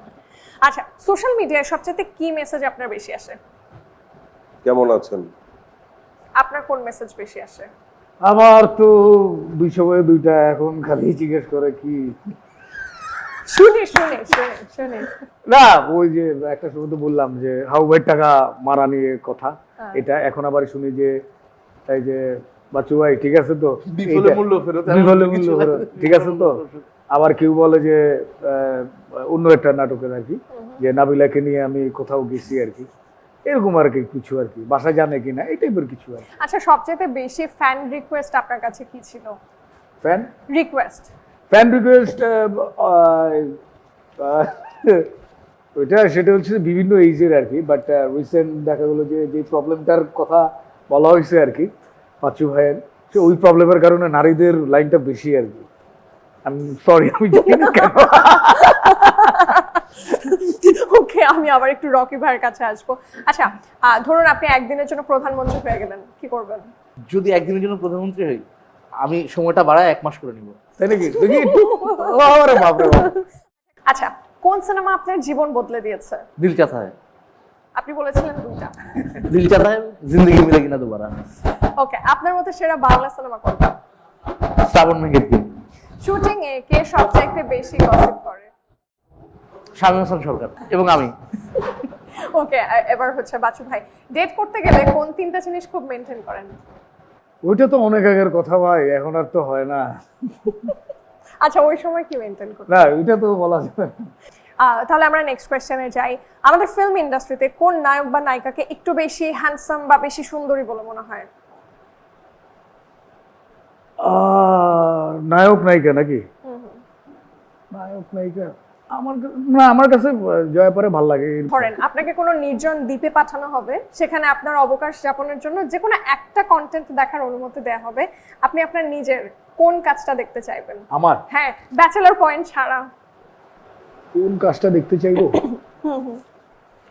আচ্ছা, সোশ্যাল মিডিয়ায় সবচেয়ে কি মেসেজ আপনার বেশি আসে? কেমন আছেন? আপনার কোন মেসেজ বেশি আসে? আমার তো 200 বয়ে 2টা, এখন খালি জিজ্ঞেস করে কি শুনি শুনি শুনি শুনি। না, ওই যে একটা সময় তো বললাম যে হাউবাইয়ের টাকা মারা নিয়ে কথা, এটা এখন আবার শুনি যে এই যে বাচ্চু ভাই ঠিক আছে তো, বিফলে মূল্য ফেরত, বিফলে মূল্য ফেরত, ঠিক আছে তো। আবার কেউ বলে যে অন্য একটা নাটকের আর কি, যে নাবিলাকে নিয়ে আমি কোথাও গেছি আর কি, এরকম আর কি কিছু আর কি, বাসা জানে কিনা এই টাইপের কিছু আর কি। আচ্ছা, সবচেয়ে বেশি ফ্যান রিকোয়েস্ট আপনার কাছে কি ছিল? ফ্যান রিকোয়েস্ট ওইটা সেটা হচ্ছে বিভিন্ন এইজের আর কি, বাট রিসেন্ট দেখা গেলো যে যে প্রবলেমটার কথা বলা হয়েছে আর কি পাঁচু ভাইয়ের, সে ওই প্রবলেমের কারণে নারীদের লাইনটা বেশি আর কি। আমি সরি, আমি জানি না কেন। ওকে, আমি আবার একটু রকি ভাইয়ের কাছে আসবো। আচ্ছা, ধরুন আপনি একদিনের জন্য প্রধানমন্ত্রী হয়ে গেলেন, কি করবেন? যদি একদিনের জন্য প্রধানমন্ত্রী হই, আমি সময়টা বাড়ায় 1 মাস করে নিব। তাই নাকি? দেখি একটু, বাবারে বাপরে বাপ। আচ্ছা, কোন সিনেমা আপনার জীবন বদলে দিয়েছে? দিল চাহতা হ্যায়, আপনি বলেছিলেন দুইটা। দিল চাহতা হ্যায়, জিন্দগি মিলেগি না दोबारा। ওকে, আপনার মতে সেরা বাংলা সিনেমা কোনটা? শ্রাবণ মেঘের দিন। শুটিং এ কে সবচাইতে বেশি গসিপ করে? শামীম হাসান সরকার এবং আমি। ওকে, এবার হচ্ছে বাচ্চু ভাই, ডেট করতে গেলে কোন 3টা জিনিস খুব মেনটেন করেন? ওইটা তো অনেক আগের কথা ভাই, এখন আর তো হয় না। আচ্ছা, ওই সময় কি মেনটেন করেন? না, ওইটা তো বলা যাবে না। তাহলে আমরা নেক্সট কোয়েশ্চেনে যাই। আমাদের ফিল্ম ইন্ডাস্ট্রিতে কোন নায়ক বা নায়িকাকে একটু বেশি হ্যান্ডসাম বা বেশি সুন্দরী বলে মনে হয়? নায়ক নায়িকা নাকি? নায়ক নায়িকা আমার কাছে জয়া পরে ভালো লাগে। ধরেন আপনাকে কোনো নির্জন দ্বীপে পাঠানো হবে, সেখানে আপনার অবকাশ যাপনের জন্য যে কোনো একটা কন্টেন্ট দেখার অনুমতি দেওয়া হবে, আপনি আপনার নিজের কোন কাজটা দেখতে চাইবেন? আমার হ্যাঁ, ব্যাচেলর পয়েন্ট ছাড়া। কোন কাজটা দেখতে চাইবো?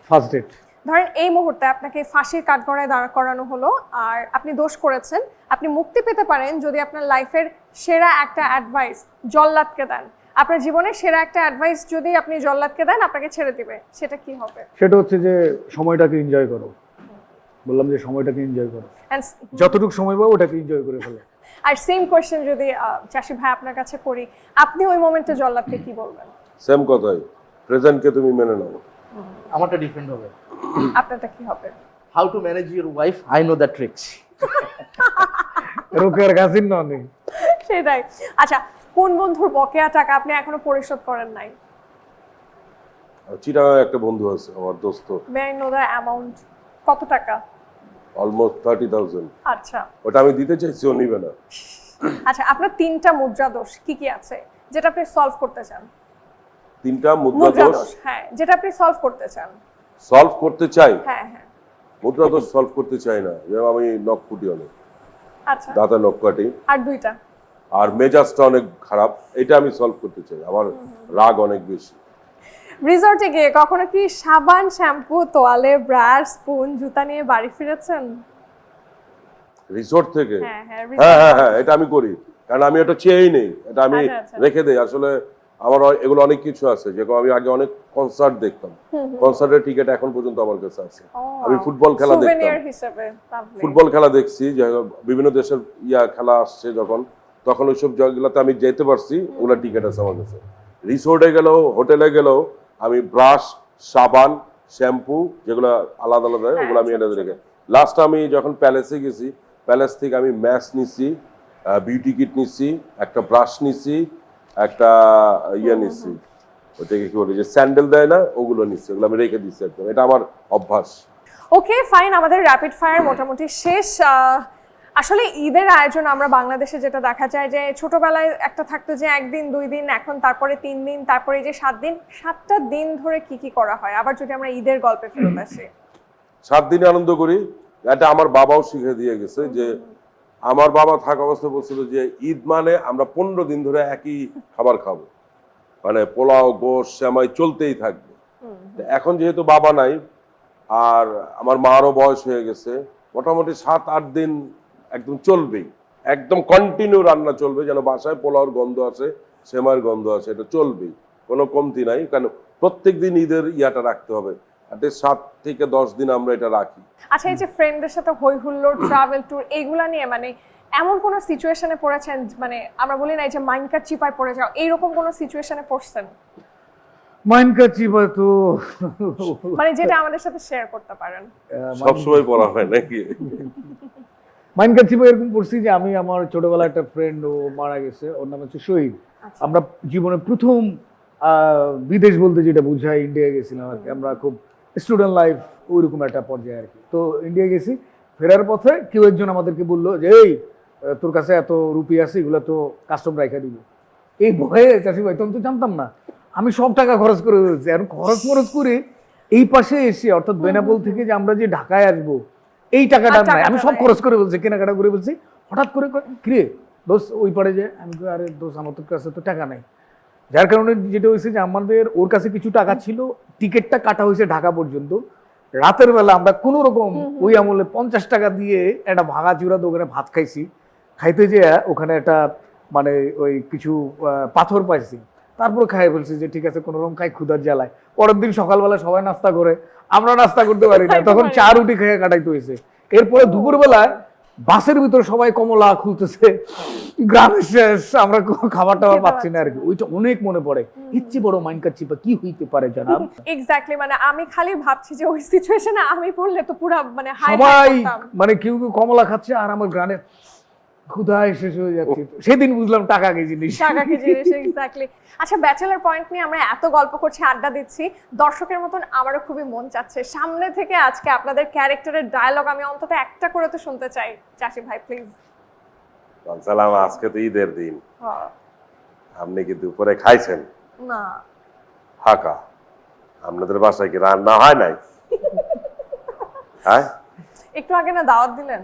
First date. ধরেন এই মুহূর্তে আপনাকে ফাঁসির কাঠগড়ায় দাঁড় করানো হলো, আর আপনি দোষ করেছেন, আপনি মুক্তি পেতে পারেন যদি আপনার লাইফের সেরা একটা অ্যাডভাইস জল্লাদকে দেন। আপনার জীবনের সেরা একটা অ্যাডভাইস যদি আপনি জল্লাদকে দেন, আপনাকে ছেড়ে দিবে, সেটা কি হবে? সেটা হচ্ছে যে সময়টাকে এনজয় করো। বললাম যে সময়টাকে এনজয় করো, যতটুকু সময় পাবো ওটাকে এনজয় করে ফেলো। আর সেম কোয়েশ্চেন যদি চাষি ভাই আপনার কাছে করি, আপনি ওই মোমেন্টে জল্লাদকে কি বলবেন? সেম কথাই, প্রেজেন্টকে তুমি মেনে নাও। আমারটা ডিফারেন্ট হবে। আপনারটা কি হবে? How to manage your wife, I know the tricks. রোকেয়ার গাছিন না অনেক। সেটাই। আচ্ছা, কোন বন্ধুর বকেয়া টাকা আপনি এখনো পরিশোধ করেন নাই? চিটাগাঁয়ে একটা বন্ধু আছে আমার দোস্ত, may I know the amount? কত টাকা? অলমোস্ট 30,000। আচ্ছা ওটা আমি দিতে চাইছি, ও নিবে না। আচ্ছা, আপনার 3টা মুদ্রা দোষ কি কি আছে যেটা আপনি সলভ করতে চান? 3টা মুদ্রা মুদ্রা দোষ দোষ, হ্যাঁ, যেটা আপনি সলভ করতে চান। সলভ করতে চাই? হ্যাঁ হ্যাঁ। মুদ্রা দোষ সলভ করতে চাই না, যেমন আমি নখ ফুটি অনেক, আচ্ছা, দাঁতে নখ কাটি, আর 2টা? আর মেজাজটা অনেক খারাপ, এটা আমি সলভ করতে চাই। আমার রাগ অনেক বেশি। রিসর্টে গিয়ে কখনো কি সাবান, শ্যাম্পু, তোয়ালে, ব্রাশ, স্পুন, জুতা নিয়ে বাড়ি ফিরেছেন? রিসোর্ট থেকে? হ্যাঁ হ্যাঁ, হ্যাঁ হ্যাঁ হ্যাঁ, এটা আমি করি, কারণ আমি এটা চেয়েই নেই, এটা আমি আচ্ছা, আচ্ছা। রেখে দেই। আসলে আমার এগুলো অনেক কিছু আছে, যেরকম আমি আগে অনেক কনসার্ট দেখতাম, কনসার্টের টিকিট এখন পর্যন্ত আমার কাছে আছে। আমি ফুটবল খেলা দেখতাম, সুভেনিয়ার হিসেবে। lovely। ফুটবল খেলা দেখছি, যে বিভিন্ন দেশের খেলা আসছে যখন, তখন ওইসব জায়গাগুলোতে আমি যেতে পারছি, ওগুলোর টিকিট আছে আমার কাছে। রিসোর্টে গেলেও, হোটেলে গেলেও আমি ব্রাশ, সাবান, শ্যাম্পু, যেগুলো আলাদা আলাদা, ওগুলো আমি এনে রেখে। লাস্ট আমি যখন প্যালেসে গেছি, প্যালেস থেকে আমি ম্যাচ নিছি, বিউটি কিট নিছি, একটা ব্রাশ নিছি, একটা নিছি, ওটাকে কি বলে যে স্যান্ডেল দেয় না, ওগুলো নিছি, ওগুলো আমি রেখে দিচ্ছি একদম। এটা আমার অভ্যাস। ওকে ফাইন, আমাদের র্যাপিড ফায়ার মোটামুটি শেষ। আসলে ঈদের আয়োজন আমরা বাংলাদেশে যেটা দেখা যায় যে ছোটবেলায় একটা থাকতো যে 1 দিন 2 দিন, এখন তারপরে 3 দিন, তারপরে এই যে 7 দিন, 7টা দিন ধরে কি কি করা হয়। আবার যদি আমরা ঈদের গল্পে ফেরত আসি, 7 দিনে আনন্দ করি। এটা আমার বাবাও শিখে দিয়ে গেছে, যে আমার বাবা থাকা অবস্থায় বলছিল যে ঈদ মানে আমরা 15 দিন ধরে একই খাবার খাবো, মানে পোলাও, গোশ, সেমাই চলতেই থাকবে। এখন যেহেতু বাবা নাই আর আমার মারও বয়স হয়ে গেছে, মোটামুটি 7-8 দিন একদম চলবেই, একদম কন্টিনিউ রান্না চলবে, যেন বাসায় পোলাওর গন্ধ আসে, সেমাইয়ের গন্ধ আসে, এটা চলবেই, কোনো কমতি নাই। কারণ প্রত্যেক দিন ঈদের ইয়াটা রাখতে হবে, 7 থেকে 10 দিন আমরা এটা রাখি। আচ্ছা এই যে ফ্রেন্ডদের সাথে হই হুল্লোড়, ট্রাভেল ট্যুর, এইগুলা নিয়ে মানে এমন কোন সিচুয়েশনে পড়েছেন, মানে আমরা বলি না এই যে মাইন্ডকার চিপায় পড়ে যাও, এইরকম কোন সিচুয়েশনে পড়ছেন মাইনকার চিপা তো মানে যেটা আমাদের সাথে শেয়ার করতে পারেন? সবসময় পড়া হয় নাকি? মাইনকার চিপা এরকম পড়ছি যে আমি আমার ছোটবেলায় একটা ফ্রেন্ড, ও মারা গেছে, ওর নাম হচ্ছে শহীদ। আমরা জীবনে প্রথম বিদেশ বলতে যেটা বুঝায় ইন্ডিয়া গেছিলাম আর কি। আমরা খুব স্টুডেন্ট লাইফ ওইরকম একটা পর্যায়ে আর কি। তো ইন্ডিয়া গেছি, ফেরার পথে কেউ একজন আমাদেরকে বললো যে এই তোর কাছে এত রুপি আছে, এগুলো তো কাস্টম রাইখা দিব। এই ভয়ে চাষি ভাই তখন তো জানতাম না, আমি সব টাকা খরচ করে ফেলছি। এখন খরচ করে এই পাশে এসে, অর্থাৎ বেনাপোল থেকে যে আমরা যে ঢাকায় আসবো, এই টাকাটা নাই, আমি সব খরচ করে বলছি, কেনাকাটা করে বলছি। হঠাৎ করে কিরে দোষ ওই পারে যে, আমি আরে দোষ আমার তোর কাছে তো টাকা নাই। যার কারণে যেটা হয়েছে যে আমাদের ওর কাছে কিছু টাকা ছিল, টিকিটটা কাটা হয়েছে ঢাকা পর্যন্ত। রাতের বেলা আমরা কোনো রকম ওই আমলে 50 টাকা দিয়ে একটা ভাঙা চূড়া দোকানে ভাত খাইছি। খাইতে যেয়ে ওখানে একটা মানে ওই কিছু পাথর পাইছি, তারপর খাই বলছি যে ঠিক আছে কোনো রকম খাই, ক্ষুধার জ্বালায়। পরের দিন সকালবেলা সবাই নাস্তা করে, আমরা নাস্তা করতে পারি না, তখন 4 রুটি খেয়ে কাটাইতে হয়েছে। এরপরে দুপুরবেলায় বাসের ভিতর সবাই কমলা খুলতেছে, গ্রামের শেষ, আমরা খাবার টাবার পাচ্ছি না আর কি। ওইটা অনেক মনে পড়ে। ইচ্ছে বড় মাইনকার চিপা কি হইতে পারে জানাব। এক্স্যাক্টলি, মানে আমি খালি ভাবছি যে ওই সিচুয়েশনে আমি পড়লে তো পুরো মানে হাই সবাই মানে কেউ কেউ কমলা খাচ্ছে আর আমার গ্রামে ক্ষুধায় শেষ হয়ে যাচ্ছে। সেদিন বুঝলাম টাকা কি জিনিস। টাকা কি জিনিস, এক্স্যাক্টলি। আচ্ছা ব্যাচেলর পয়েন্ট নিয়ে আমরা এত গল্প করছি, আড্ডা দিচ্ছি, দর্শকের মতন আমারও খুবই মন চাচ্ছে সামনে থেকে আজকে আপনাদের ক্যারেক্টারের ডায়লগ আমি অন্তত একটা করে তো শুনতে চাই। চাষি ভাই প্লিজ। সালাম, আজকে তো ঈদের দিন, আপনি কি দুপুরে খাইছেন? না। ফাঁকা? আপনাদের বাসায় কি রান্না হয় নাই? হ্যাঁ, একটু আগে না দাওয়াত দিলেন?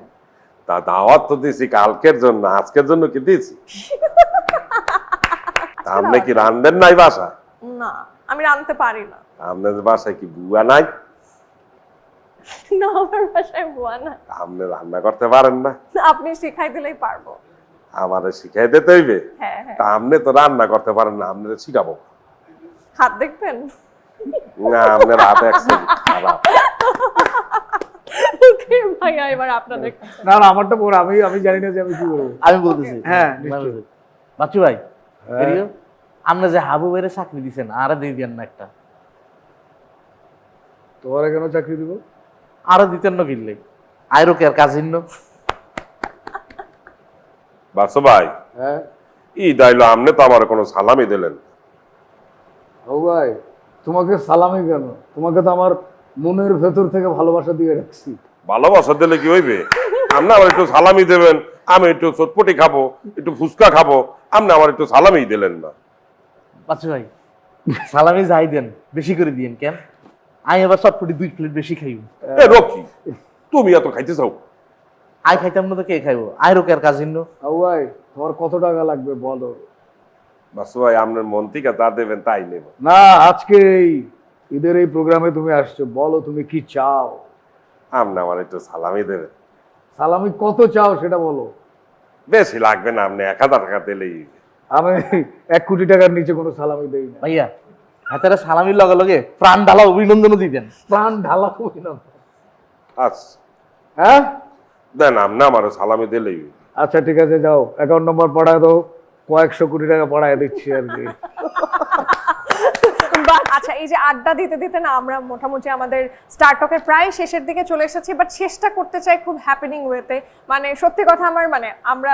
তা দাওয়াত তো দিছি কালকের জন্য, আজকের জন্য কি দিয়েছি? আপনি কি রান্ধেন নাই বাসা? না, আমি রাঁধতে পারি না। আপনাদের বাসায় কি বুয়া নাই? না, আমার বাসায় বুয়া না। আপনি রান্না করতে পারেন না? আপনি শিখাই দিলেই পারবো। আমারে শিখাই দিতে হইবে? হ্যাঁ হ্যাঁ। তা আপনি তো রান্না করতে পারেন না, আপনারে শিখাবো। হাত দেখবেন? না, আপনার হাত একদম খারাপ। ওকে ভাইয়া, এবার আপনাদের না না, আমারটা পর আমি জানি না যে আমি কি করবো। আমি বলতেছি। হ্যাঁ, বাচ্চু ভাই, আমরা যে হাবু ভাইয়ের চাকরি দিচ্ছেন, আরো দিয়ে দেন না একটা। তোমার কেন চাকরি দিব? আরো দিতেন না বিললে, আইরো কে আর কাজিন নো। বাসু ভাই, হ্যাঁ ঈদ আইলো, আপনি তো আমার কোনো সালামি দিলেন? ও ভাই, তোমাকে সালামি কেন, তোমাকে তো আমার মনের ভেতর থেকে ভালোবাসা দিয়ে রাখছি। ভালোবাসা দিলে কি হইবে? আপনি আমার একটু সালামি দেবেন, আমি একটু চটপটি খাবো, একটু ফুচকা খাবো, আপনি আমার একটু সালামি দিলেন না। বাচ্চু ভাই, সালামি যাই দেন, বেশি করে দিয়েন কেন? আমি আবার চটপটি 2 প্লেট বেশি খাইব। এ রকি, তুমি এত খাইতে চাও? আই খাইতাম না তো কে খাইবো? আইরো কে আর কাজিন নো। ও ভাই, তোমার কত টাকা লাগবে বলো? বাসু ভাই, আপনার মন থেকে যা দেবেন তাই নেব। না, আজকে এই ঈদের এই প্রোগ্রামে তুমি আসছো, বলো তুমি কি চাও? আপনি আমার একটু সালামি দেবেন। সালামি কত চাও সেটা বলো। বেশি লাগবে না, আপনি 1000 টাকা দিলেই। আমি 1 কোটি টাকার নিচে কোনো সালামি দেই না। ভাইয়া, হাতের সালামির লগে লগে প্রাণ ঢালা অভিনন্দনও দিতেন। প্রাণ ঢালা অভিনন্দন। আচ্ছা হ্যাঁ দেন, আপনি আমার সালামি দিলেই। আচ্ছা ঠিক আছে, যাও অ্যাকাউন্ট নম্বর পাঠায় দাও, কয়েকশো কোটি টাকা পাঠায় দিচ্ছি আর কি। আচ্ছা, এই যে আড্ডা দিতে দিতে না আমরা মোটামুটি আমাদের স্টার্টকের প্রায় শেষের দিকে চলে এসেছি, বাট শেষটা করতে চাই খুব হ্যাপেনিং ওয়েতে। মানে সত্যি কথা আমার আমরা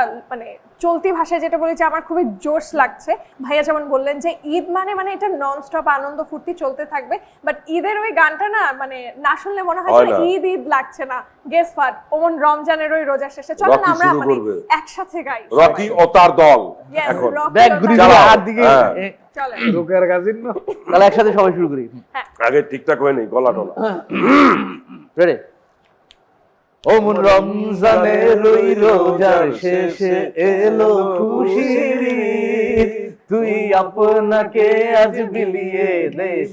চলতি ভাষায় যেটা বলি যে আমার খুবই জোশ লাগছে। ভাইয়া যেমন বললেন যে ঈদ মানে এটা ননস্টপ আনন্দ ফুর্তি চলতে থাকবে, বাট ঈদের ওই গানটা না না শুনলে মনে হয় যে ঈদ ঈদ লাগছে না। গেস হোয়াট, ওমন রমজানের ওই রোজা শেষে চলো না আমরা একসাথে গাই রকি ও তার দল। এখন ব্যাগ ঘুরি হাত দিকে চলে রোকেয়ার গাজিন না, তাহলে একসাথে সবাই শুরু করি। আগে ঠিকঠাক হয়নি গলা টলা। রেডি? ও মন রমজানের ওই রোজার শেষে এলো খুশির ঈদ, তুই আপনাকে আজ বিলিয়ে দেশ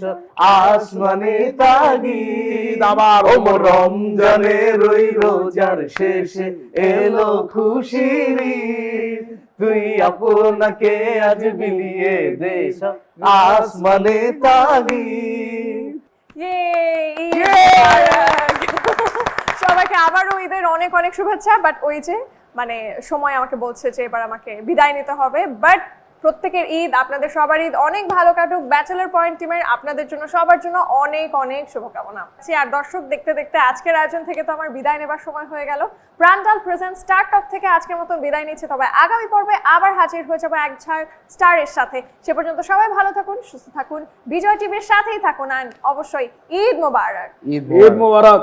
আসমানে তাগিদ। আবার ও মন রমজানের ওই রোজার শেষে এলো খুশির ঈদ, তুই আপনাকে আজ বিলিয়ে দেশ আসমানে তাগিদ। সবাইকে আবারও ঈদের অনেক অনেক শুভেচ্ছা। বাট ওই যে সময় আমাকে বলছে যে এবার আমাকে বিদায় নিতে হবে, বাট প্রত্যেকের ঈদ, আপনাদের সবার ঈদ অনেক ভালো কাটুক। ব্যাচেলর পয়েন্ট টিমের আপনাদের জন্য সবার জন্য অনেক অনেক শুভকামনা। আর দর্শক, দেখতে দেখতে আজকের আয়োজন থেকে তো আমার বিদায় নেবার সময় হয়ে গেল। প্রান্টাল প্রেজেন্ট স্টার টক থেকে আজকের মতন বিদায় নিচ্ছে, তবে আগামী পর্বে আবার হাজির হয়ে যাবো এক ঝাড় স্টারের সাথে। সে পর্যন্ত সবাই ভালো থাকুন, সুস্থ থাকুন, বিজয় টিভির সাথেই থাকুন, আর অবশ্যই ঈদ মোবারক। ঈদ মোবারক।